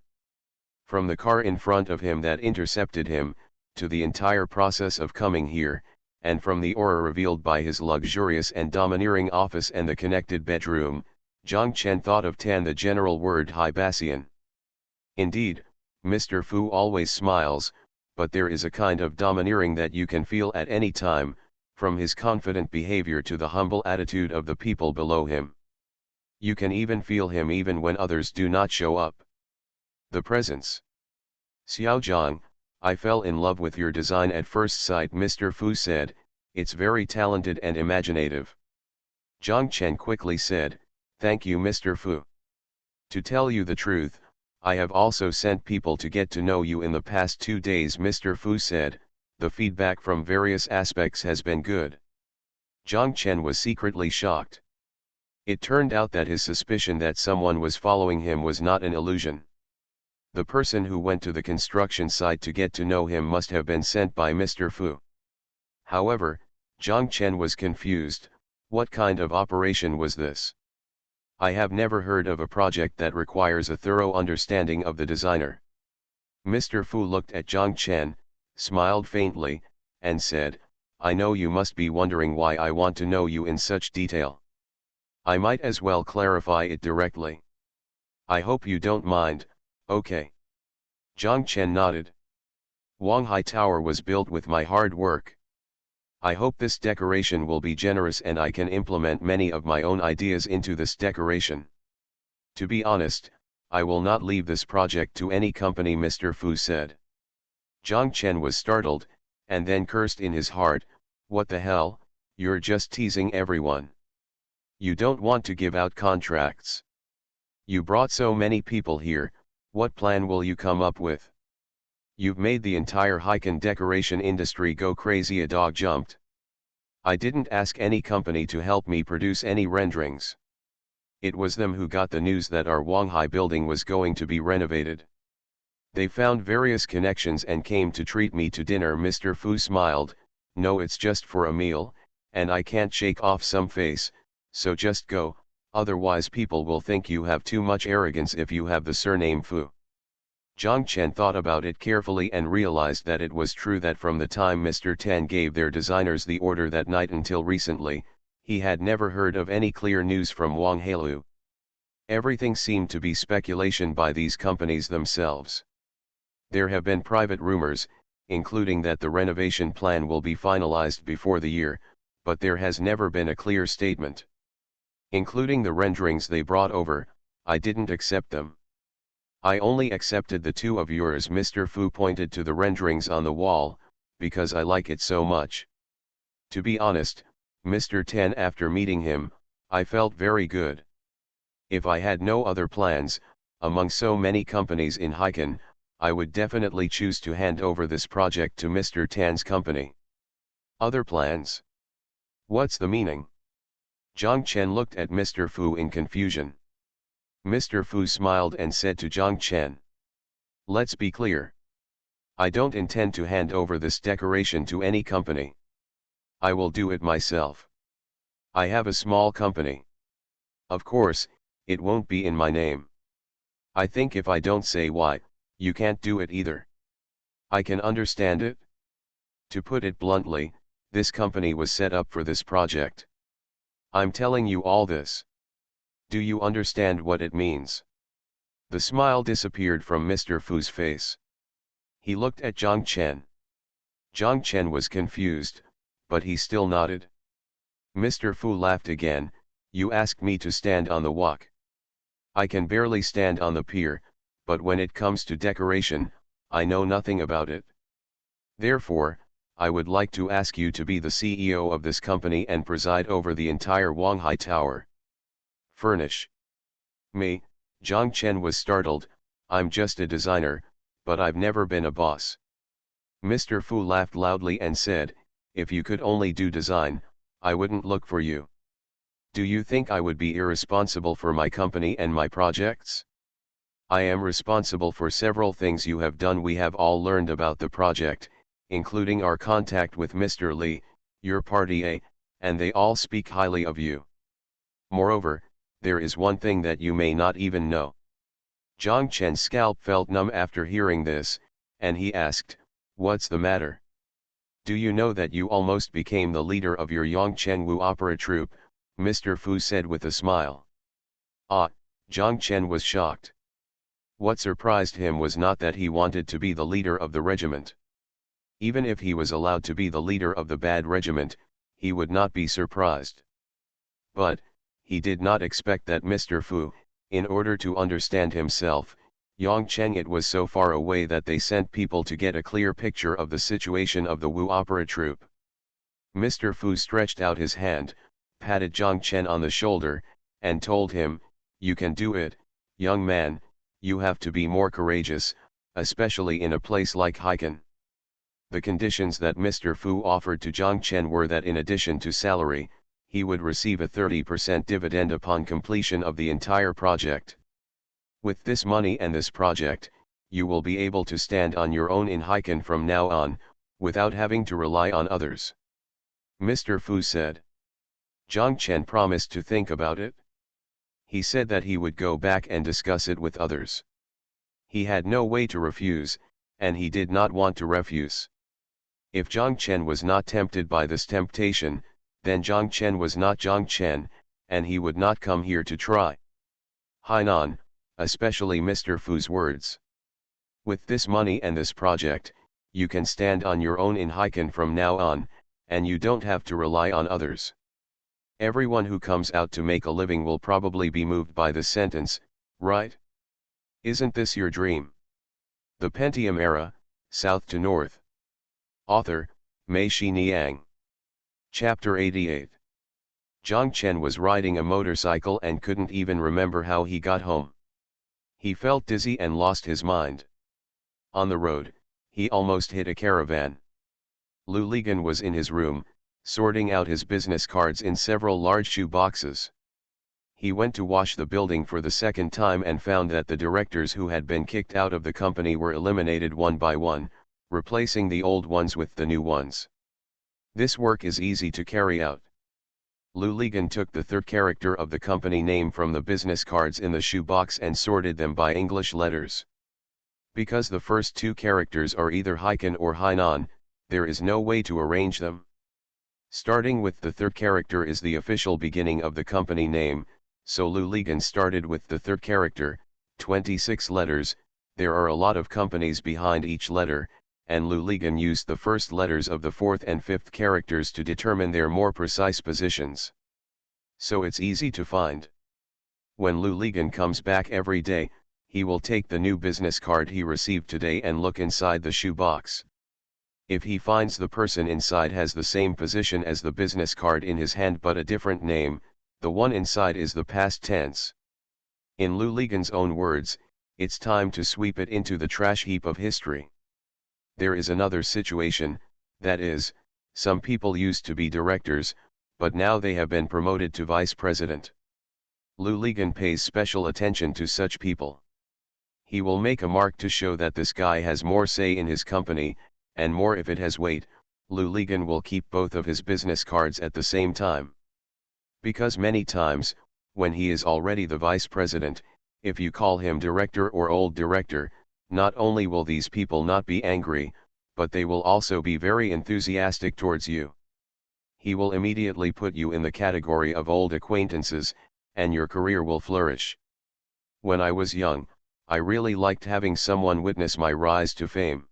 Speaker 1: From the car in front of him that intercepted him, to the entire process of coming here, and from the aura revealed by his luxurious and domineering office and the connected bedroom, Zhang Chen thought of Tan the general word High Bassian. Indeed, Mr. Fu always smiles, but there is a kind of domineering that you can feel at any time, from his confident behavior to the humble attitude of the people below him. You can even feel him even when others do not show up. The presence. Xiaozhang, I fell in love with your design at first sight, Mr. Fu said. It's very talented and imaginative. Zhang Chen quickly said, thank you, Mr. Fu. To tell you the truth, I have also sent people to get to know you in the past 2 days, Mr. Fu said. The feedback from various aspects has been good. Zhang Chen was secretly shocked. It turned out that his suspicion that someone was following him was not an illusion. The person who went to the construction site to get to know him must have been sent by Mr. Fu. However, Zhang Chen was confused. What kind of operation was this? I have never heard of a project that requires a thorough understanding of the designer. Mr. Fu looked at Zhang Chen, smiled faintly, and said, I know you must be wondering why I want to know you in such detail. I might as well clarify it directly. I hope you don't mind, okay? Zhang Chen nodded. Wanghai Tower was built with my hard work. I hope this decoration will be generous and I can implement many of my own ideas into this decoration. To be honest, I will not leave this project to any company, Mr. Fu said. Zhang Chen was startled, and then cursed in his heart, what the hell, you're just teasing everyone. You don't want to give out contracts. You brought so many people here, what plan will you come up with? You've made the entire Heiken decoration industry go crazy. A dog jumped. I didn't ask any company to help me produce any renderings. It was them who got the news that our Wanghai building was going to be renovated. They found various connections and came to treat me to dinner. Mr. Fu smiled, no, it's just for a meal, and I can't shake off some face, so just go, otherwise people will think you have too much arrogance if you have the surname Fu. Zhang Chen thought about it carefully and realized that it was true that from the time Mr. Tan gave their designers the order that night until recently, he had never heard of any clear news from Wang Heilu. Everything seemed to be speculation by these companies themselves. There have been private rumors, including that the renovation plan will be finalized before the year, but there has never been a clear statement. Including the renderings they brought over, I didn't accept them. I only accepted the 2 of yours. Mr. Fu pointed to the renderings on the wall, because I like it so much. To be honest, Mr. Tan, after meeting him, I felt very good. If I had no other plans, among so many companies in Heiken, I would definitely choose to hand over this project to Mr. Tan's company. Other plans? What's the meaning? Zhang Chen looked at Mr. Fu in confusion. Mr. Fu smiled and said to Zhang Chen, let's be clear. I don't intend to hand over this decoration to any company. I will do it myself. I have a small company. Of course, it won't be in my name. I think if I don't say why, you can't do it either. I can understand it. To put it bluntly, this company was set up for this project. I'm telling you all this. Do you understand what it means? The smile disappeared from Mr. Fu's face. He looked at Zhang Chen. Zhang Chen was confused, but he still nodded. Mr. Fu laughed again, you asked me to stand on the walk. I can barely stand on the pier, but when it comes to decoration, I know nothing about it. Therefore, I would like to ask you to be the CEO of this company and preside over the entire Wanghai Tower. Furnish. Me, Zhang Chen was startled, I'm just a designer, but I've never been a boss. Mr. Fu laughed loudly and said, if you could only do design, I wouldn't look for you. Do you think I would be irresponsible for my company and my projects? I am responsible for several things you have done. We have all learned about the project, including our contact with Mr. Li, your party A, and they all speak highly of you. Moreover, there is one thing that you may not even know. Zhang Chen's scalp felt numb after hearing this, and he asked, what's the matter? Do you know that you almost became the leader of your Yongchengwu opera troupe? Mr. Fu said with a smile. Ah, Zhang Chen was shocked. What surprised him was not that he wanted to be the leader of the regiment. Even if he was allowed to be the leader of the bad regiment, he would not be surprised. But, he did not expect that Mr. Fu, in order to understand himself, Yongcheng it was so far away that they sent people to get a clear picture of the situation of the Wu opera troupe. Mr. Fu stretched out his hand, patted Yongchen on the shoulder, and told him, "You can do it, young man, you have to be more courageous, especially in a place like Haikan." The conditions that Mr. Fu offered to Yongchen were that in addition to salary, he would receive a 30% dividend upon completion of the entire project. With this money and this project, you will be able to stand on your own in Haikan from now on, without having to rely on others. Mr. Fu said. Yongchen promised to think about it. He said that he would go back and discuss it with others. He had no way to refuse, and he did not want to refuse. If Yongchen was not tempted by this temptation, then Yongchen was not Yongchen, and he would not come here to try. Hainan, especially Mr. Fu's words. With this money and this project, you can stand on your own in Haikan from now on, and you don't have to rely on others. Everyone who comes out to make a living will probably be moved by this sentence, right? Isn't this your dream? The Pentium Era, South to North. Author, Mei Niang. Chapter 88. Yongchen was riding a motorcycle and couldn't even remember how he got home. He felt dizzy and lost his mind. On the road, he almost hit a caravan. Lu Ligan was in his room, sorting out his business cards in several large shoe boxes. He went to wash the building for the second time and found that the directors who had been kicked out of the company were eliminated one by one, replacing the old ones with the new ones. This work is easy to carry out. Lu Ligan took the third character of the company name from the business cards in the shoebox and sorted them by English letters. Because the first two characters are either Haikan or Hainan, there is no way to arrange them. Starting with the third character is the official beginning of the company name, so Lu Ligan started with the third character, 26 letters. There are a lot of companies behind each letter, and Lu Ligan used the first letters of the fourth and fifth characters to determine their more precise positions. So it's easy to find. When Lu Ligan comes back every day, he will take the new business card he received today and look inside the shoebox. If he finds the person inside has the same position as the business card in his hand but a different name, the one inside is the past tense. In Lu Ligan's own words, it's time to sweep it into the trash heap of history. There is another situation, that is, some people used to be directors, but now they have been promoted to vice president. Lu Ligan pays special attention to such people. He will make a mark to show that this guy has more say in his company, and more if it has weight. Lu Ligan will keep both of his business cards at the same time. Because many times, when he is already the vice president, if you call him director or old director, not only will these people not be angry, but they will also be very enthusiastic towards you. He will immediately put you in the category of old acquaintances, and your career will flourish. When I was young, I really liked having someone witness my rise to fame.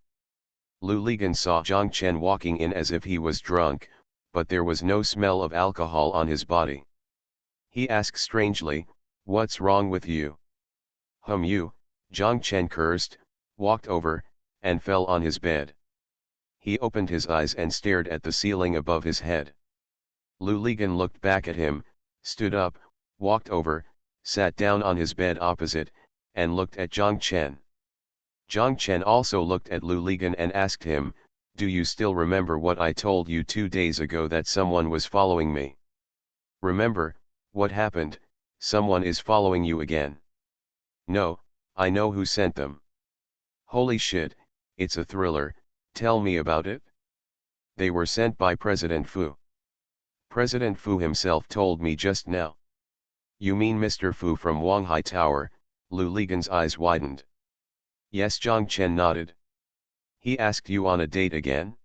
Speaker 1: Lu Ligan saw Yongchen walking in as if he was drunk, but there was no smell of alcohol on his body. He asked strangely, "What's wrong with you?" You," Yongchen cursed, walked over, and fell on his bed. He opened his eyes and stared at the ceiling above his head. Lu Ligan looked back at him, stood up, walked over, sat down on his bed opposite, and looked at Yongchen. Yongchen also looked at Lu Ligan and asked him, "Do you still remember what I told you 2 days ago that someone was following me? Remember, what happened? Someone is following you again." "No, I know who sent them." "Holy shit, it's a thriller, tell me about it." "They were sent by President Fu. President Fu himself told me just now." "You mean Mr. Fu from Wanghai Tower?" Lu Ligan's eyes widened. "Yes," Yongchen nodded. "He asked you on a date again?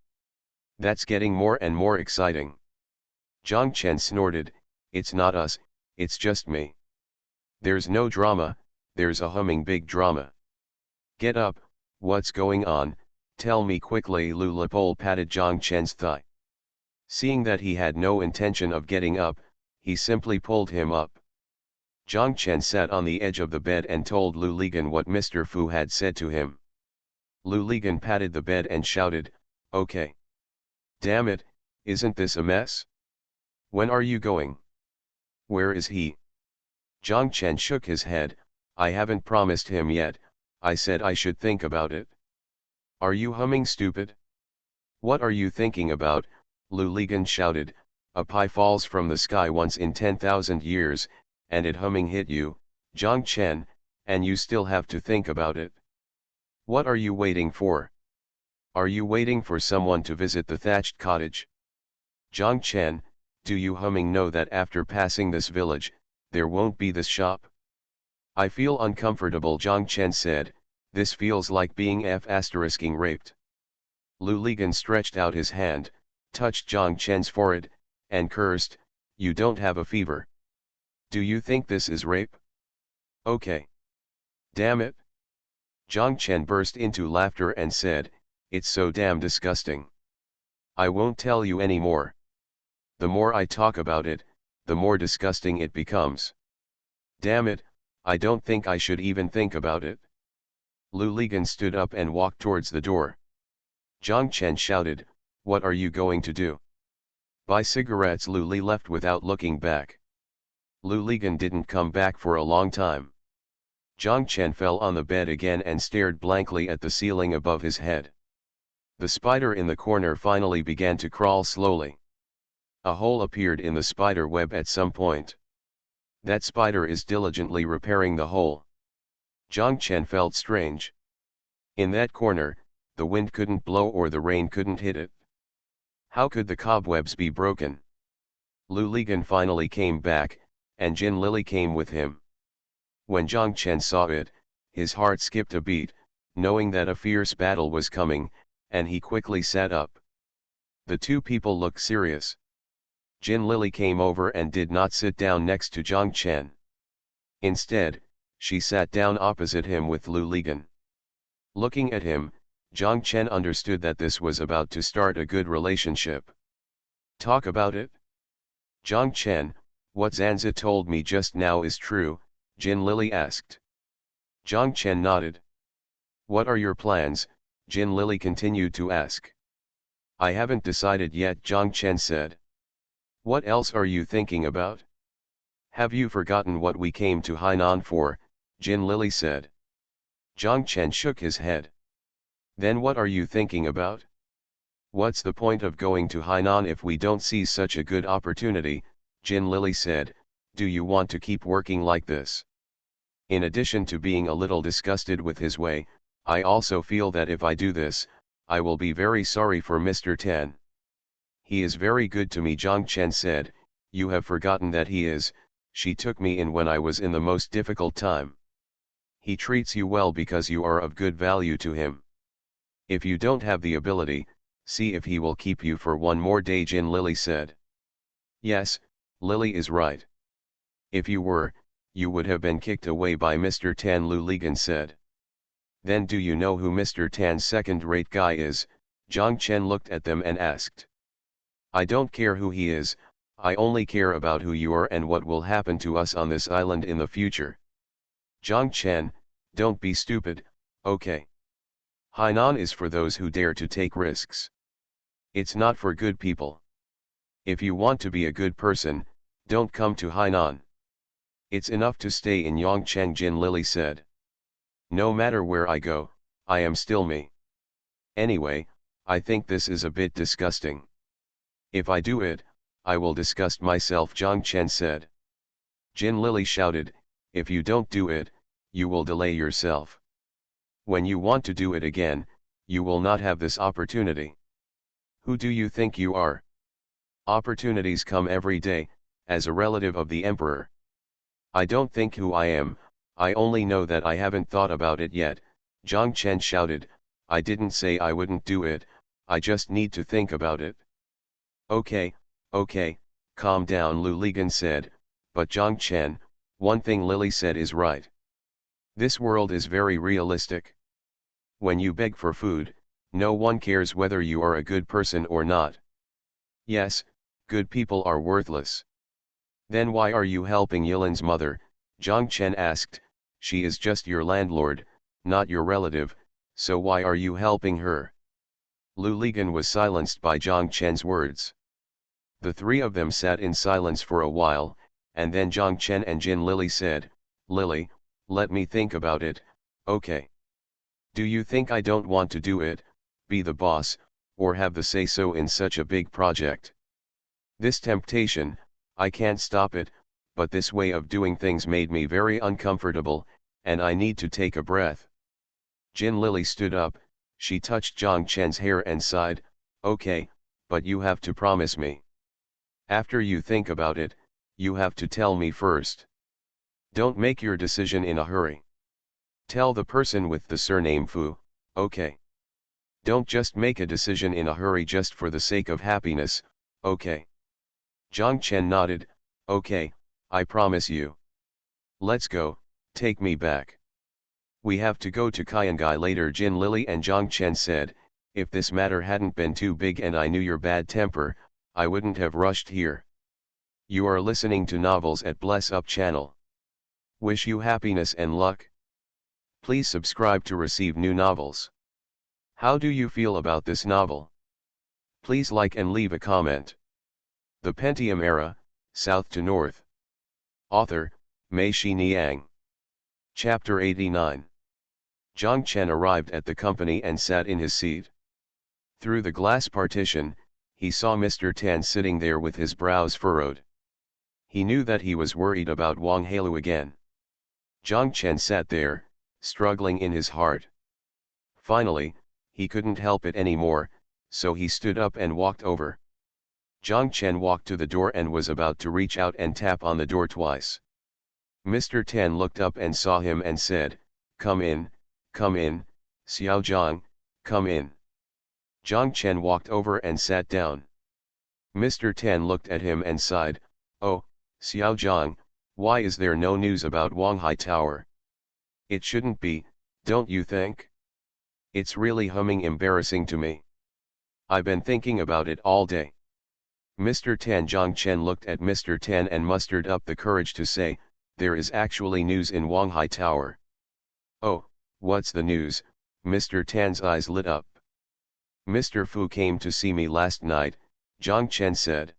Speaker 1: That's getting more and more exciting." Yongchen snorted, "It's not us, it's just me. There's no drama, there's a humming big drama. Get up, what's going on, Tell me quickly. Lu Lipole patted Jiang Chen's thigh. Seeing that he had no intention of getting up, he simply pulled him up. Jiang Chen sat on the edge of the bed and told Lu Ligan what Mr. Fu had said to him. Lu Ligan patted the bed and shouted, "Okay. Damn it, isn't this a mess? When are you going? Where is he?" Jiang Chen shook his head. "I haven't promised him yet, I said I should think about it." "Are you humming, stupid? What are you thinking about?" Lu Ligan shouted. "A pie falls from the sky once in 10,000 years, and it humming hit you, Jiang Chen, and you still have to think about it. What are you waiting for? Are you waiting for someone to visit the thatched cottage? Jiang Chen, do you humming know that after passing this village, there won't be this shop?" "I feel uncomfortable," Jiang Chen said. "This feels like being f***ing raped." Lu Ligan stretched out his hand, touched Jiang Chen's forehead, and cursed, "You don't have a fever. Do you think this is rape? Okay. Damn it." Jiang Chen burst into laughter and said, "It's so damn disgusting. I won't tell you any more. The more I talk about it, the more disgusting it becomes. Damn it, I don't think I should even think about it." Lu Ligan stood up and walked towards the door. Jiang Chen shouted, "What are you going to do?" "Buy cigarettes." Lu Li left without looking back. Lu Ligan didn't come back for a long time. Jiang Chen fell on the bed again and stared blankly at the ceiling above his head. The spider in the corner finally began to crawl slowly. A hole appeared in the spider web at some point. That spider is diligently repairing the hole. Jiang Chen felt strange. In that corner, the wind couldn't blow or the rain couldn't hit it. How could the cobwebs be broken? Lu Ligan finally came back, and Jin Lili came with him. When Jiang Chen saw it, his heart skipped a beat, knowing that a fierce battle was coming, and he quickly sat up. The two people looked serious. Jin Lili came over and did not sit down next to Jiang Chen. Instead, she sat down opposite him with Lu Ligan. Looking at him, Jiang Chen understood that this was about to start a good relationship. "Talk about it?" "Jiang Chen, what Zanzi told me just now is true?" Jin Lili asked. Jiang Chen nodded. "What are your plans?" Jin Lili continued to ask. "I haven't decided yet," Jiang Chen said. "What else are you thinking about?" "Have you forgotten what we came to Hainan for?" Jin Lili said. Jiang Chen shook his head. "Then what are you thinking about? What's the point of going to Hainan if we don't see such a good opportunity?" Jin Lili said. "Do you want to keep working like this?" "In addition to being a little disgusted with his way, I also feel that if I do this, I will be very sorry for Mr. Tan. He is very good to me," Jiang Chen said. "You have forgotten that he is. She took me in when I was in the most difficult time. He treats you well because you are of good value to him. If you don't have the ability, see if he will keep you for one more day," Jin Lili said. "Yes, Lili is right. If you were, you would have been kicked away by Mr. Tan," Lu Ligan said. "Then do you know who Mr. Tan's second-rate guy is?" Jiang Chen looked at them and asked. "I don't care who he is, I only care about who you are and what will happen to us on this island in the future." "Jiang Chen, don't be stupid, okay? Hainan is for those who dare to take risks. It's not for good people. If you want to be a good person, don't come to Hainan. It's enough to stay in Yongcheng," Jin Lili said. "No matter where I go, I am still me. Anyway, I think this is a bit disgusting. If I do it, I will disgust myself," Jiang Chen said. Jin Lili shouted, "If you don't do it, you will delay yourself. When you want to do it again, you will not have this opportunity. Who do you think you are? Opportunities come every day, as a relative of the emperor. I don't think who I am, I only know that I haven't thought about it yet," Jiang Chen shouted. "I didn't say I wouldn't do it, I just need to think about it." Okay, calm down," Lu Ligan said, "but Jiang Chen, one thing Lili said is right. This world is very realistic. When you beg for food, No one cares whether you are a good person or not. Yes, good people are worthless. Then why are you helping Yilin's mother? Zhang Chen asked. She is just your landlord, not your relative, so why are you helping her? Lu Ligan was silenced by Zhang Chen's words. The three of them sat in silence for a while, and then Zhang Chen and Jin Lily said, Lily, let me think about it, okay. Do you think I don't want to do it, be the boss, or have the say-so in such a big project? This temptation, I can't stop it, but this way of doing things made me very uncomfortable, and I need to take a breath. Jin Lily stood up, she touched Zhang Chen's hair and sighed, okay, but you have to promise me. After you think about it, you have to tell me first. Don't make your decision in a hurry. Tell the person with the surname Fu, okay. Don't just make a decision in a hurry just for the sake of happiness, okay. Zhang Chen nodded, okay, I promise you. Let's go, take me back. We have to go to Qionghai later. Jin Lily and Zhang Chen said, if this matter hadn't been too big and I knew your bad temper, I wouldn't have rushed here. You are listening to Novels at Bless Up channel. Wish you happiness and luck. Please subscribe to receive new novels. How do you feel about this novel? Please like and leave a comment. The Pentium Era, South to North. Author, Mei Shi Niang. Chapter 89. Zhang Chen arrived at the company and sat in his seat. Through the glass partition, he saw Mr. Tan sitting there with his brows furrowed. He knew that he was worried about Wang Heilu again. Zhang Chen sat there, struggling in his heart. Finally, he couldn't help it anymore, so he stood up and walked over. Zhang Chen walked to the door and was about to reach out and tap on the door twice. Mr. Tan looked up and saw him and said, come in, Xiao Zhang, come in. Zhang Chen walked over and sat down. Mr. Tan looked at him and sighed, oh, Xiao Zhang, why is there no news about Wanghai Tower? It shouldn't be, don't you think? It's really embarrassing to me. I've been thinking about it all day. Mr. Tan. Zhang Chen looked at Mr. Tan and mustered up the courage to say, there is actually news in Wanghai Tower. Oh, what's the news? Mr. Tan's eyes lit up. Mr. Fu came to see me last night, Zhang Chen said.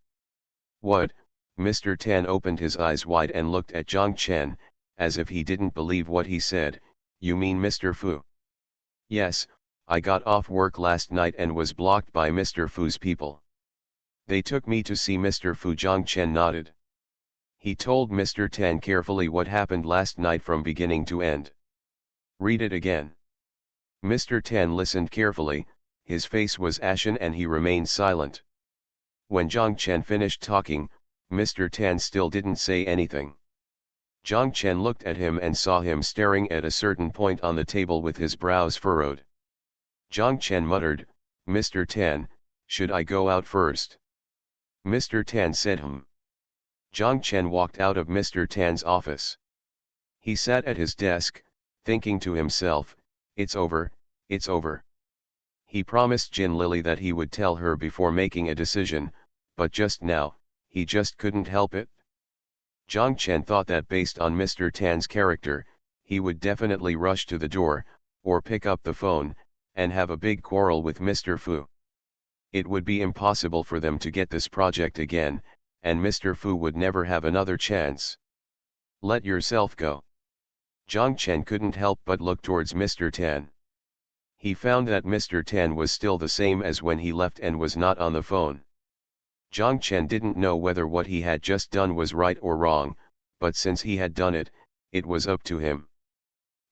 Speaker 1: What? Mr. Tan opened his eyes wide and looked at Zhang Chen, as if he didn't believe what he said. You mean Mr. Fu? Yes, I got off work last night and was blocked by Mr. Fu's people. They took me to see Mr. Fu. Zhang Chen nodded. He told Mr. Tan carefully what happened last night from beginning to end. Read it again. Mr. Tan listened carefully, his face was ashen and he remained silent. When Zhang Chen finished talking, Mr. Tan still didn't say anything. Zhang Chen looked at him and saw him staring at a certain point on the table with his brows furrowed. Zhang Chen muttered, Mr. Tan, should I go out first? Mr. Tan said Zhang Chen walked out of Mr. Tan's office. He sat at his desk, thinking to himself, it's over, it's over. He promised Jin Lily that he would tell her before making a decision, but just now, he just couldn't help it. Zhang Chen thought that based on Mr. Tan's character, he would definitely rush to the door, or pick up the phone, and have a big quarrel with Mr. Fu. It would be impossible for them to get this project again, and Mr. Fu would never have another chance. Let yourself go. Zhang Chen couldn't help but look towards Mr. Tan. He found that Mr. Tan was still the same as when he left and was not on the phone. Zhang Chen didn't know whether what he had just done was right or wrong, but since he had done it, it was up to him.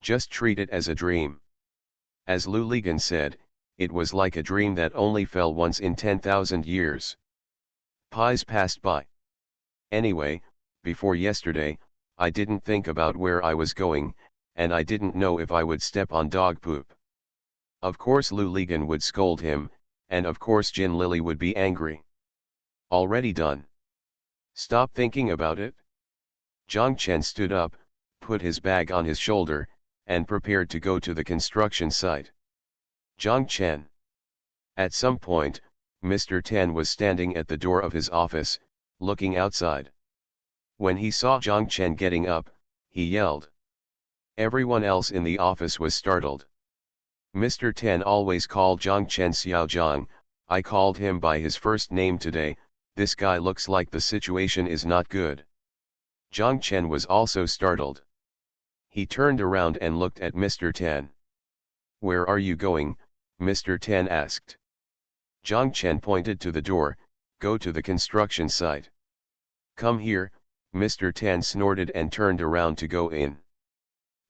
Speaker 1: Just treat it as a dream. As Lu Ligan said, it was like a dream that only fell once in 10,000 years. Pies passed by. Anyway, before yesterday, I didn't think about where I was going, and I didn't know if I would step on dog poop. Of course Lu Ligan would scold him, and of course Jin Lily would be angry. Already done. Stop thinking about it. Zhang Chen stood up, put his bag on his shoulder, and prepared to go to the construction site. Zhang Chen. At some point, Mr. Tan was standing at the door of his office, looking outside. When he saw Zhang Chen getting up, he yelled. Everyone else in the office was startled. Mr. Tan always called Zhang Chen Xiao Zhang. I called him by his first name today. This guy looks like the situation is not good. Zhang Chen was also startled. He turned around and looked at Mr. Tan. Where are you going? Mr. Tan asked. Zhang Chen pointed to the door. Go to the construction site. Come here, Mr. Tan snorted and turned around to go in.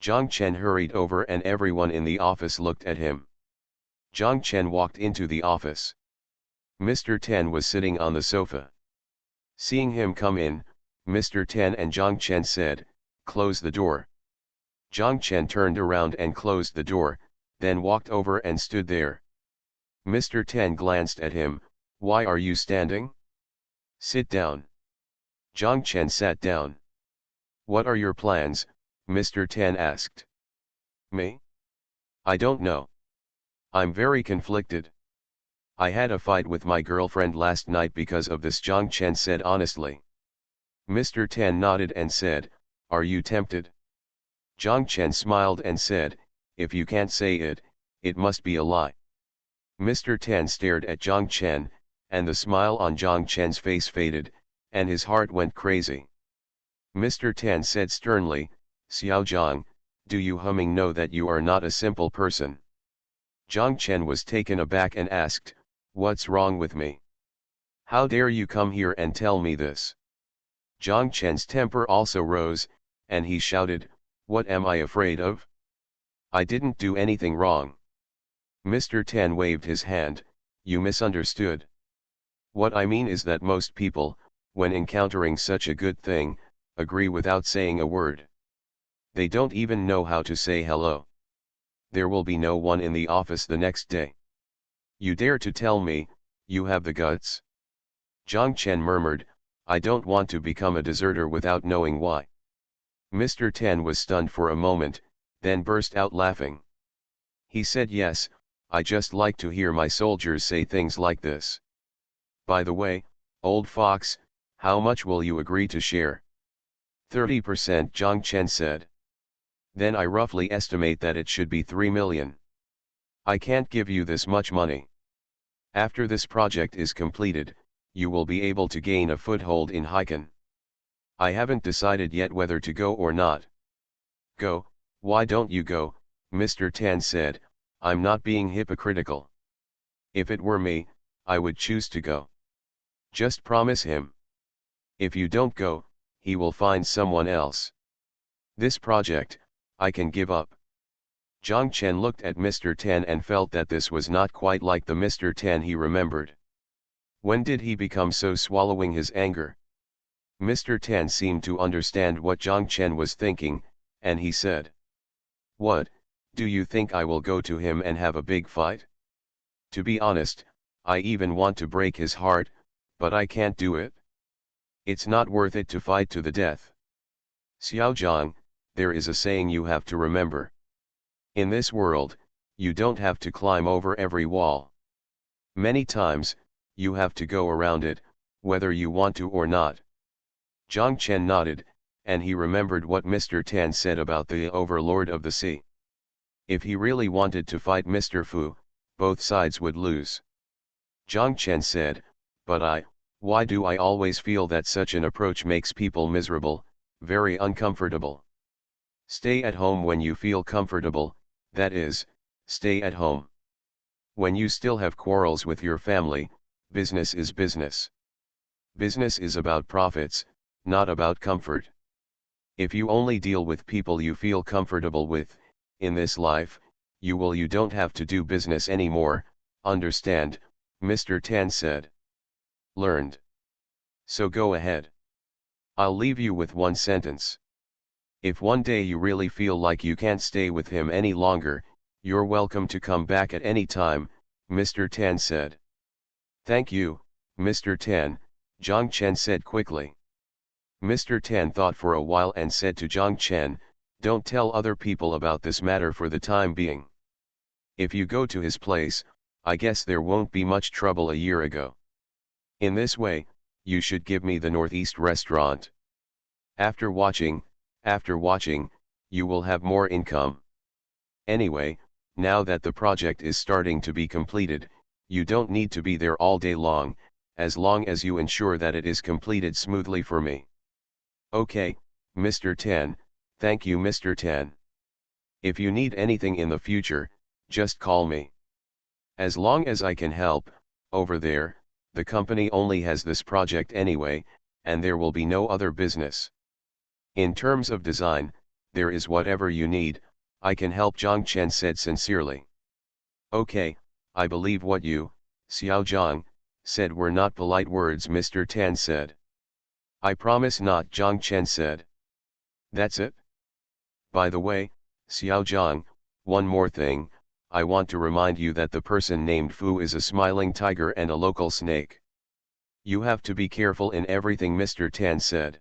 Speaker 1: Zhang Chen hurried over and everyone in the office looked at him. Zhang Chen walked into the office. Mr. Tan was sitting on the sofa. Seeing him come in, Mr. Tan and Zhang Chen said, "Close the door." Zhang Chen turned around and closed the door, then walked over and stood there. Mr. Tan glanced at him. Why are you standing? Sit down. Zhang Chen sat down. What are your plans? Mr. Tan asked. Me? I don't know. I'm very conflicted. I had a fight with my girlfriend last night because of this, Zhang Chen said honestly. Mr. Tan nodded and said, are you tempted? Zhang Chen smiled and said, if you can't say it, it must be a lie. Mr. Tan stared at Zhang Chen, and the smile on Zhang Chen's face faded, and his heart went crazy. Mr. Tan said sternly, Xiao Zhang, do you know that you are not a simple person? Zhang Chen was taken aback and asked, what's wrong with me? How dare you come here and tell me this? Zhang Chen's temper also rose, and he shouted, what am I afraid of? I didn't do anything wrong. Mr. Tan waved his hand, you misunderstood. What I mean is that most people, when encountering such a good thing, agree without saying a word. They don't even know how to say hello. There will be no one in the office the next day. You dare to tell me, you have the guts? Zhang Chen murmured, I don't want to become a deserter without knowing why. Mr. Tan was stunned for a moment, then burst out laughing. He said, yes, I just like to hear my soldiers say things like this. By the way, old fox, how much will you agree to share? 30%, Zhang Chen said. Then I roughly estimate that it should be 3 million. I can't give you this much money. After this project is completed, you will be able to gain a foothold in Hiken. I haven't decided yet whether to go or not. Go, why don't you go? Mr. Tan said, I'm not being hypocritical. If it were me, I would choose to go. Just promise him. If you don't go, he will find someone else. This project, I can give up. Zhang Chen looked at Mr. Tan and felt that this was not quite like the Mr. Tan he remembered. When did he become so swallowing his anger? Mr. Tan seemed to understand what Zhang Chen was thinking, and he said, what, do you think I will go to him and have a big fight? To be honest, I even want to break his heart, but I can't do it. It's not worth it to fight to the death. Xiao Zhang, there is a saying you have to remember. In this world, you don't have to climb over every wall. Many times, you have to go around it, whether you want to or not. Zhang Chen nodded, and he remembered what Mr. Tan said about the overlord of the sea. If he really wanted to fight Mr. Fu, both sides would lose. Zhang Chen said, but why do I always feel that such an approach makes people miserable, very uncomfortable? Stay at home when you feel comfortable, that is, stay at home. When you still have quarrels with your family, business is business. Business is about profits, not about comfort. If you only deal with people you feel comfortable with, in this life, you don't have to do business anymore, understand? Mr. Tan said. Learned. So go ahead. I'll leave you with one sentence. If one day you really feel like you can't stay with him any longer, you're welcome to come back at any time, Mr. Tan said. Thank you, Mr. Tan, Zhang Chen said quickly. Mr. Tan thought for a while and said to Zhang Chen, don't tell other people about this matter for the time being. If you go to his place, I guess there won't be much trouble a year ago. In this way, you should give me the Northeast restaurant. After watching, you will have more income. Anyway, now that the project is starting to be completed, you don't need to be there all day long, as long as you ensure that it is completed smoothly for me. Okay, Mr. 10, thank you Mr. 10. If you need anything in the future, just call me. As long as I can help, over there, the company only has this project anyway, and there will be no other business. In terms of design, there is whatever you need, I can help, Zhang Chen said sincerely. Okay, I believe what you, Xiao Zhang, said were not polite words, Mr. Tan said. I promise not, Zhang Chen said. That's it? By the way, Xiao Zhang, one more thing, I want to remind you that the person named Fu is a smiling tiger and a local snake. You have to be careful in everything, Mr. Tan said.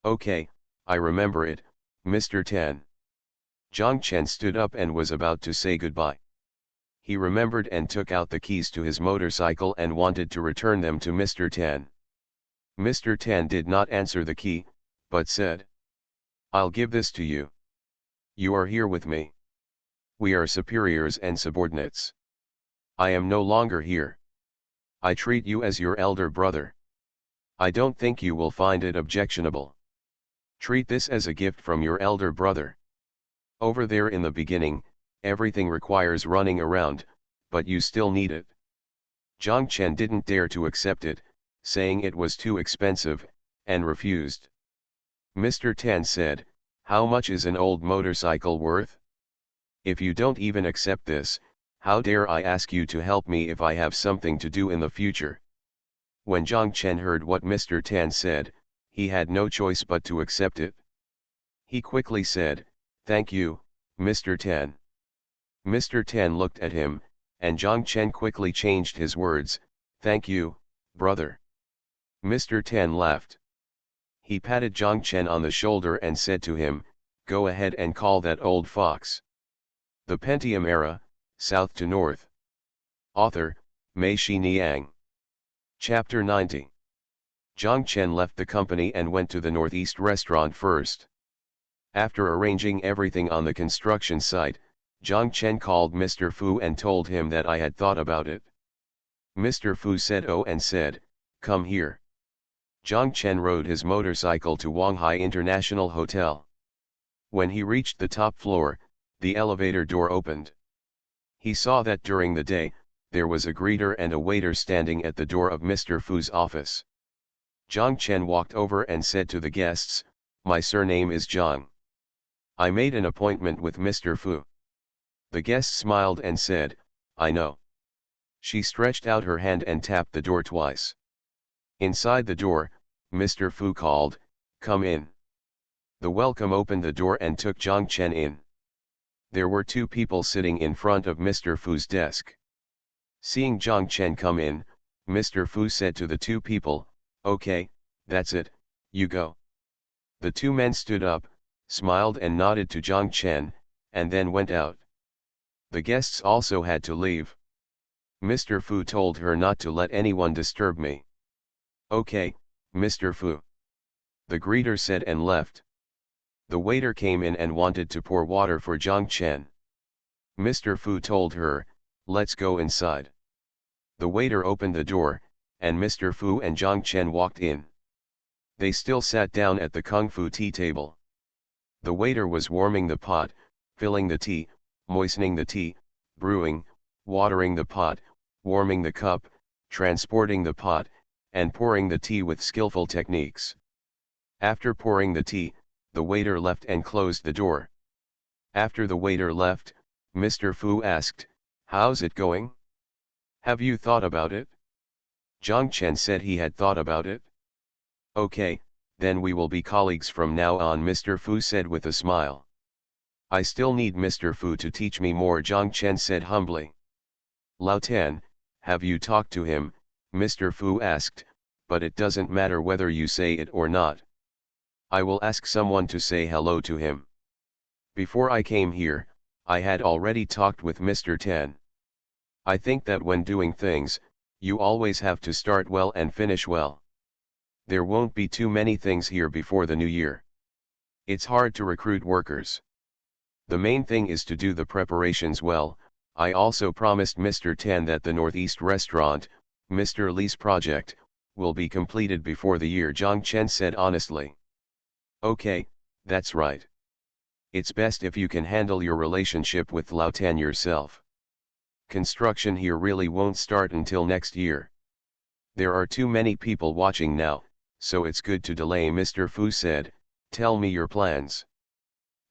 Speaker 1: Okay, I remember it, Mr. Tan. Zhang Chen stood up and was about to say goodbye. He remembered and took out the keys to his motorcycle and wanted to return them to Mr. Tan. Mr. Tan did not answer the key, but said, I'll give this to you. You are here with me. We are superiors and subordinates. I am no longer here. I treat you as your elder brother. I don't think you will find it objectionable. Treat this as a gift from your elder brother. Over there in the beginning, everything requires running around, but you still need it. Zhang Chen didn't dare to accept it, saying it was too expensive, and refused. Mr. Tan said, how much is an old motorcycle worth? If you don't even accept this, how dare I ask you to help me if I have something to do in the future? When Zhang Chen heard what Mr. Tan said, he had no choice but to accept it. He quickly said, thank you, Mr. Tan. Mr. Tan looked at him, and Zhang Chen quickly changed his words, thank you, brother. Mr. Tan laughed. He patted Zhang Chen on the shoulder and said to him, go ahead and call that old fox. The Pentium Era, South to North. Author, Mei-Shi Niang. Chapter 90. Zhang Chen left the company and went to the Northeast restaurant first. After arranging everything on the construction site, Zhang Chen called Mr. Fu and told him that I had thought about it. Mr. Fu said oh and said, come here. Zhang Chen rode his motorcycle to Wanghai International Hotel. When he reached the top floor, the elevator door opened. He saw that during the day, there was a greeter and a waiter standing at the door of Mr. Fu's office. Zhang Chen walked over and said to the guests, my surname is Zhang. I made an appointment with Mr. Fu. The guest smiled and said, I know. She stretched out her hand and tapped the door twice. Inside the door, Mr. Fu called, come in. The welcome opened the door and took Zhang Chen in. There were two people sitting in front of Mr. Fu's desk. Seeing Zhang Chen come in, Mr. Fu said to the two people, okay, that's it, you go. The two men stood up, smiled and nodded to Zhang Chen, and then went out. The guests also had to leave. Mr. Fu told her not to let anyone disturb me. Okay, Mr. Fu. The greeter said and left. The waiter came in and wanted to pour water for Zhang Chen. Mr. Fu told her, let's go inside. The waiter opened the door, and Mr. Fu and Zhang Chen walked in. They still sat down at the Kung Fu tea table. The waiter was warming the pot, filling the tea, moistening the tea, brewing, watering the pot, warming the cup, transporting the pot, and pouring the tea with skillful techniques. After pouring the tea, the waiter left and closed the door. After the waiter left, Mr. Fu asked, how's it going? Have you thought about it? Zhang Chen said he had thought about it. Okay, then we will be colleagues from now on, Mr. Fu said with a smile. I still need Mr. Fu to teach me more, Zhang Chen said humbly. Lao Tan, have you talked to him? Mr. Fu asked, but it doesn't matter whether you say it or not. I will ask someone to say hello to him. Before I came here, I had already talked with Mr. Tan. I think that when doing things, you always have to start well and finish well. There won't be too many things here before the new year. It's hard to recruit workers. The main thing is to do the preparations well. I also promised Mr. Tan that the Northeast restaurant, Mr. Lee's project, will be completed before the year, Zhang Chen said honestly. Okay, that's right. It's best if you can handle your relationship with Lao Tan yourself. Construction here really won't start until next year. There are too many people watching now, so it's good to delay, Mr. Fu said. Tell me your plans.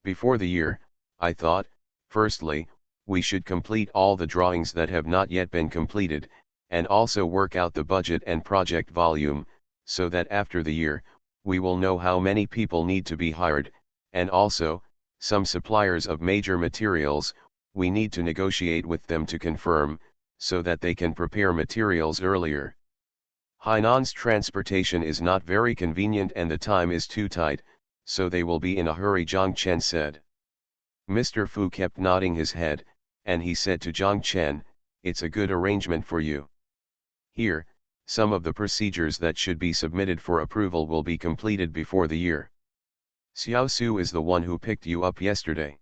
Speaker 1: Before the year, I thought, firstly, we should complete all the drawings that have not yet been completed, and also work out the budget and project volume, so that after the year, we will know how many people need to be hired, and also, some suppliers of major materials, we need to negotiate with them to confirm, so that they can prepare materials earlier. Hainan's transportation is not very convenient and the time is too tight, so they will be in a hurry, Zhang Chen said. Mr. Fu kept nodding his head, and he said to Zhang Chen, it's a good arrangement for you. Here, some of the procedures that should be submitted for approval will be completed before the year. Xiao Su is the one who picked you up yesterday.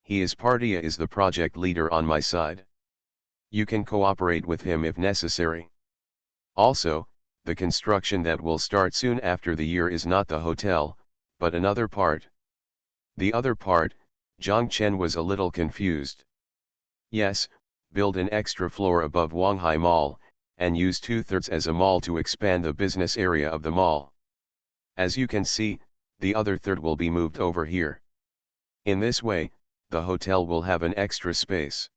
Speaker 1: He is Partia is the project leader on my side. You can cooperate with him if necessary. Also, the construction that will start soon after the year is not the hotel, but another part. The other part, Zhang Chen was a little confused. Yes, build an extra floor above Wanghai Mall, and use 2/3 as a mall to expand the business area of the mall. As you can see, the other third will be moved over here. In this way, the hotel will have an extra space.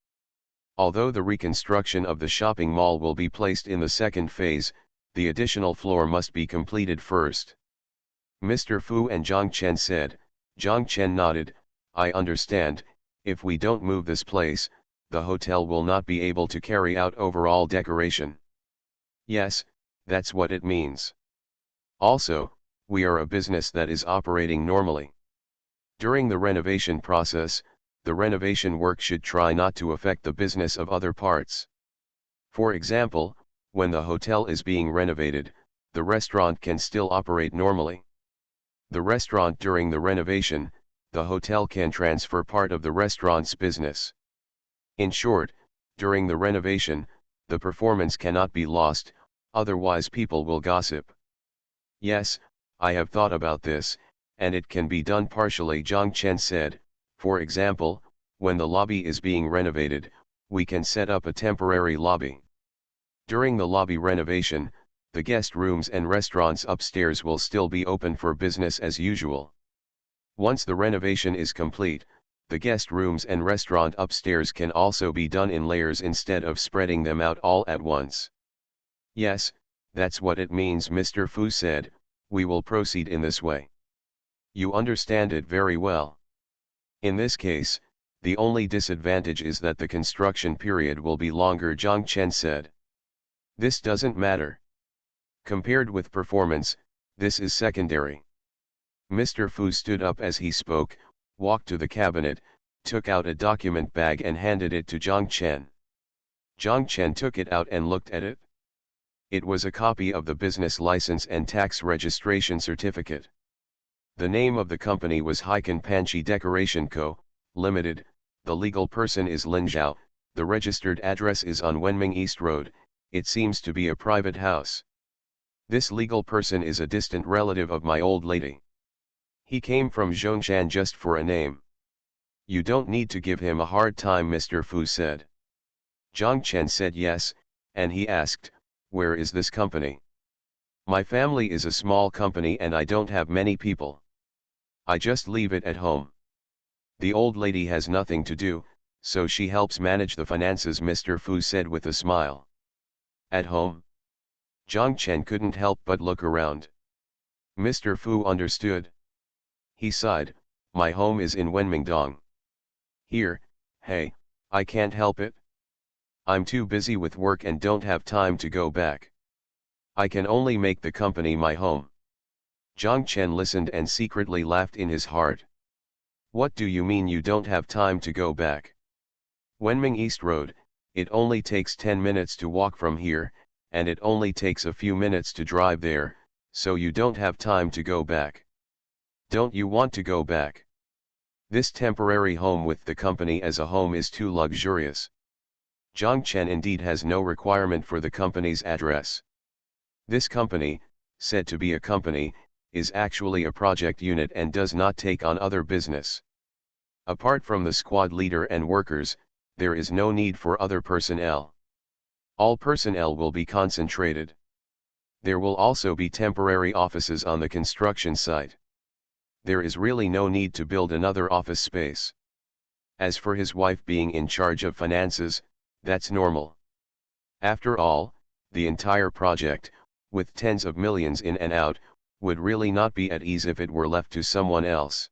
Speaker 1: Although the reconstruction of the shopping mall will be placed in the second phase, the additional floor must be completed first. Mr. Fu and Zhang Chen said. Zhang Chen nodded, I understand. If we don't move this place, the hotel will not be able to carry out overall decoration. Yes, that's what it means. Also, we are a business that is operating normally. During the renovation process, the renovation work should try not to affect the business of other parts. For example, when the hotel is being renovated, the restaurant can still operate normally. The restaurant during the renovation, the hotel can transfer part of the restaurant's business. In short, during the renovation, the performance cannot be lost, otherwise people will gossip. Yes, I have thought about this, and it can be done partially, Zhang Chen said. For example, when the lobby is being renovated, we can set up a temporary lobby. During the lobby renovation, the guest rooms and restaurants upstairs will still be open for business as usual. Once the renovation is complete, the guest rooms and restaurant upstairs can also be done in layers instead of spreading them out all at once. Yes, that's what it means, Mr. Fu said. We will proceed in this way. You understand it very well. In this case, the only disadvantage is that the construction period will be longer, Zhang Chen said. This doesn't matter. Compared with performance, this is secondary. Mr. Fu stood up as he spoke, walked to the cabinet, took out a document bag and handed it to Zhang Chen. Zhang Chen took it out and looked at it. It was a copy of the business license and tax registration certificate. The name of the company was Haikan Panchi Decoration Co., Limited, the legal person is Lin Zhao, the registered address is on Wenming East Road, it seems to be a private house. This legal person is a distant relative of my old lady. He came from Zhongshan just for a name. You don't need to give him a hard time, Mr. Fu said. Zhang Chen said yes, and he asked, where is this company? My family is a small company and I don't have many people. I just leave it at home. The old lady has nothing to do, so she helps manage the finances, Mr. Fu said with a smile. At home? Zhang Chen couldn't help but look around. Mr. Fu understood. He sighed, my home is in Wenmingdong. Here, hey, I can't help it. I'm too busy with work and don't have time to go back. I can only make the company my home. Zhang Chen listened and secretly laughed in his heart. What do you mean you don't have time to go back? Wenming East Road, It only takes 10 minutes to walk from here, and it only takes a few minutes to drive there, so you don't have time to go back. Don't you want to go back? This temporary home with the company as a home is too luxurious. Zhang Chen indeed has no requirement for the company's address. This company, said to be a company, is actually a project unit and does not take on other business. Apart from the squad leader and workers, there is no need for other personnel. All personnel will be concentrated. There will also be temporary offices on the construction site. There is really no need to build another office space. As for his wife being in charge of finances, that's normal. After all, the entire project, with tens of millions in and out, would really not be at ease if it were left to someone else.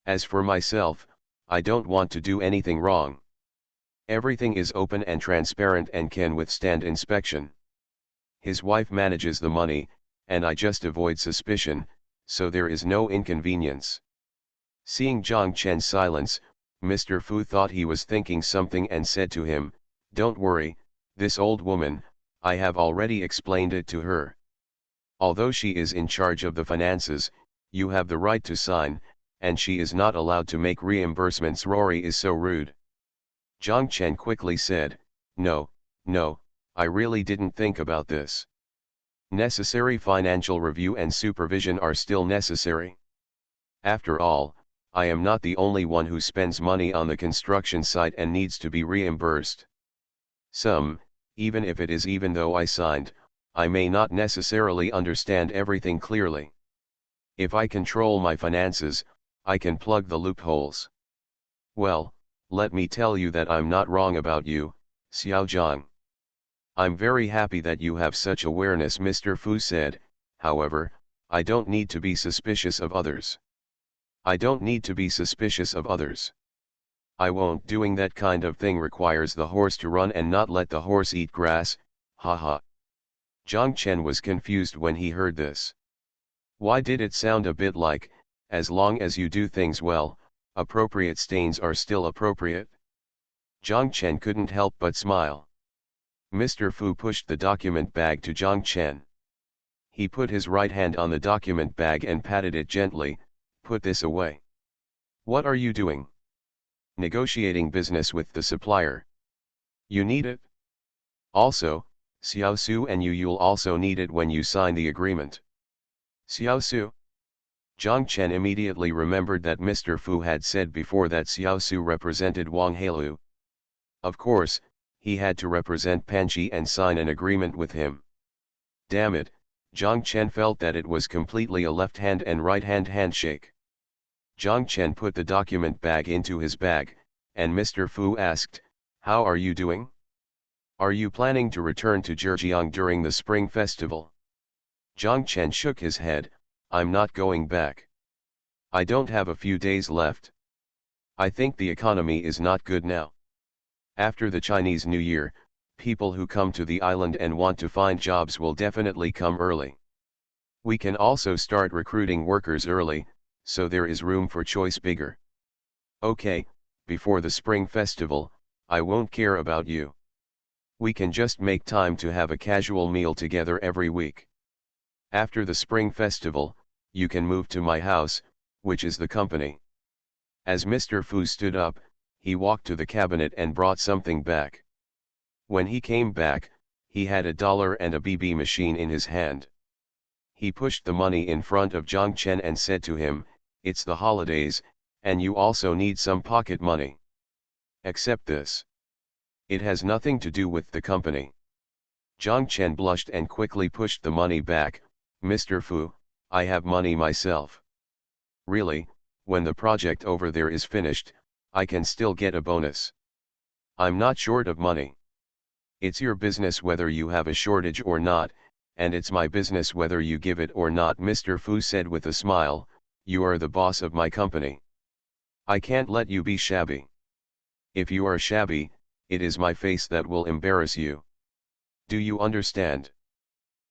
Speaker 1: As for myself, I don't want to do anything wrong. Everything is open and transparent and can withstand inspection. His wife manages the money, and I just avoid suspicion, so there is no inconvenience. Seeing Zhang Chen's silence, Mr. Fu thought he was thinking something and said to him, "Don't worry, this old woman, I have already explained it to her. Although she is in charge of the finances, you have the right to sign, and she is not allowed to make reimbursements. Rory is so rude." Zhang Chen quickly said, No, I really didn't think about this. Necessary financial review and supervision are still necessary. After all, I am not the only one who spends money on the construction site and needs to be reimbursed. Even if it is even though I signed, I may not necessarily understand everything clearly. If I control my finances, I can plug the loopholes. Well, let me tell you that I'm not wrong about you, Xiao Zhang. I'm very happy that you have such awareness, Mr. Fu said. However, I don't need to be suspicious of others. I don't need to be suspicious of others. I won't. Doing that kind of thing requires the horse to run and not let the horse eat grass, haha. Zhang Chen was confused when he heard this. Why did it sound a bit like, as long as you do things well, appropriate stains are still appropriate? Zhang Chen couldn't help but smile. Mr. Fu pushed the document bag to Zhang Chen. He put his right hand on the document bag and patted it gently. Put this away. What are you doing? Negotiating business with the supplier. You need it? Also, Xiao Su and you'll also need it when you sign the agreement. Xiao Su? Zhang Chen immediately remembered that Mr. Fu had said before that Xiao Su represented Wang Heilu. Of course, he had to represent Panchi and sign an agreement with him. Damn it, Zhang Chen felt that it was completely a left hand and right hand handshake. Zhang Chen put the document bag into his bag, and Mr. Fu asked, "How are you doing? Are you planning to return to Zhejiang during the Spring Festival?" Zhang Chen shook his head. "I'm not going back. I don't have a few days left. I think the economy is not good now. After the Chinese New Year, people who come to the island and want to find jobs will definitely come early. We can also start recruiting workers early, so there is room for choice bigger. Okay, before the Spring Festival, I won't care about you. We can just make time to have a casual meal together every week. After the Spring Festival, you can move to my house, which is the company." As Mr. Fu stood up, he walked to the cabinet and brought something back. When he came back, he had $1 and a BB machine in his hand. He pushed the money in front of Zhang Chen and said to him, "It's the holidays, and you also need some pocket money. Accept this. It has nothing to do with the company." Zhang Chen blushed and quickly pushed the money back. "Mr. Fu, I have money myself. Really, when the project over there is finished, I can still get a bonus. I'm not short of money. It's your business whether you have a shortage or not, and it's my business whether you give it or not," Mr. Fu said with a smile. "You are the boss of my company. I can't let you be shabby. If you are shabby, it is my face that will embarrass you. Do you understand?"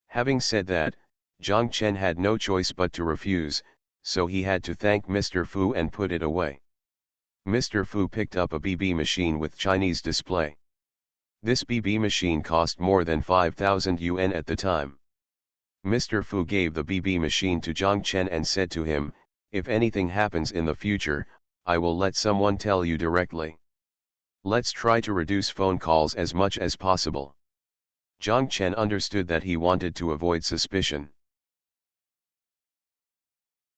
Speaker 1: Having said that, Zhang Chen had no choice but to refuse, so he had to thank Mr. Fu and put it away. Mr. Fu picked up a BB machine with Chinese display. This BB machine cost more than 5,000 yuan at the time. Mr. Fu gave the BB machine to Zhang Chen and said to him, "If anything happens in the future, I will let someone tell you directly. Let's try to reduce phone calls as much as possible." Zhang Chen understood that he wanted to avoid suspicion.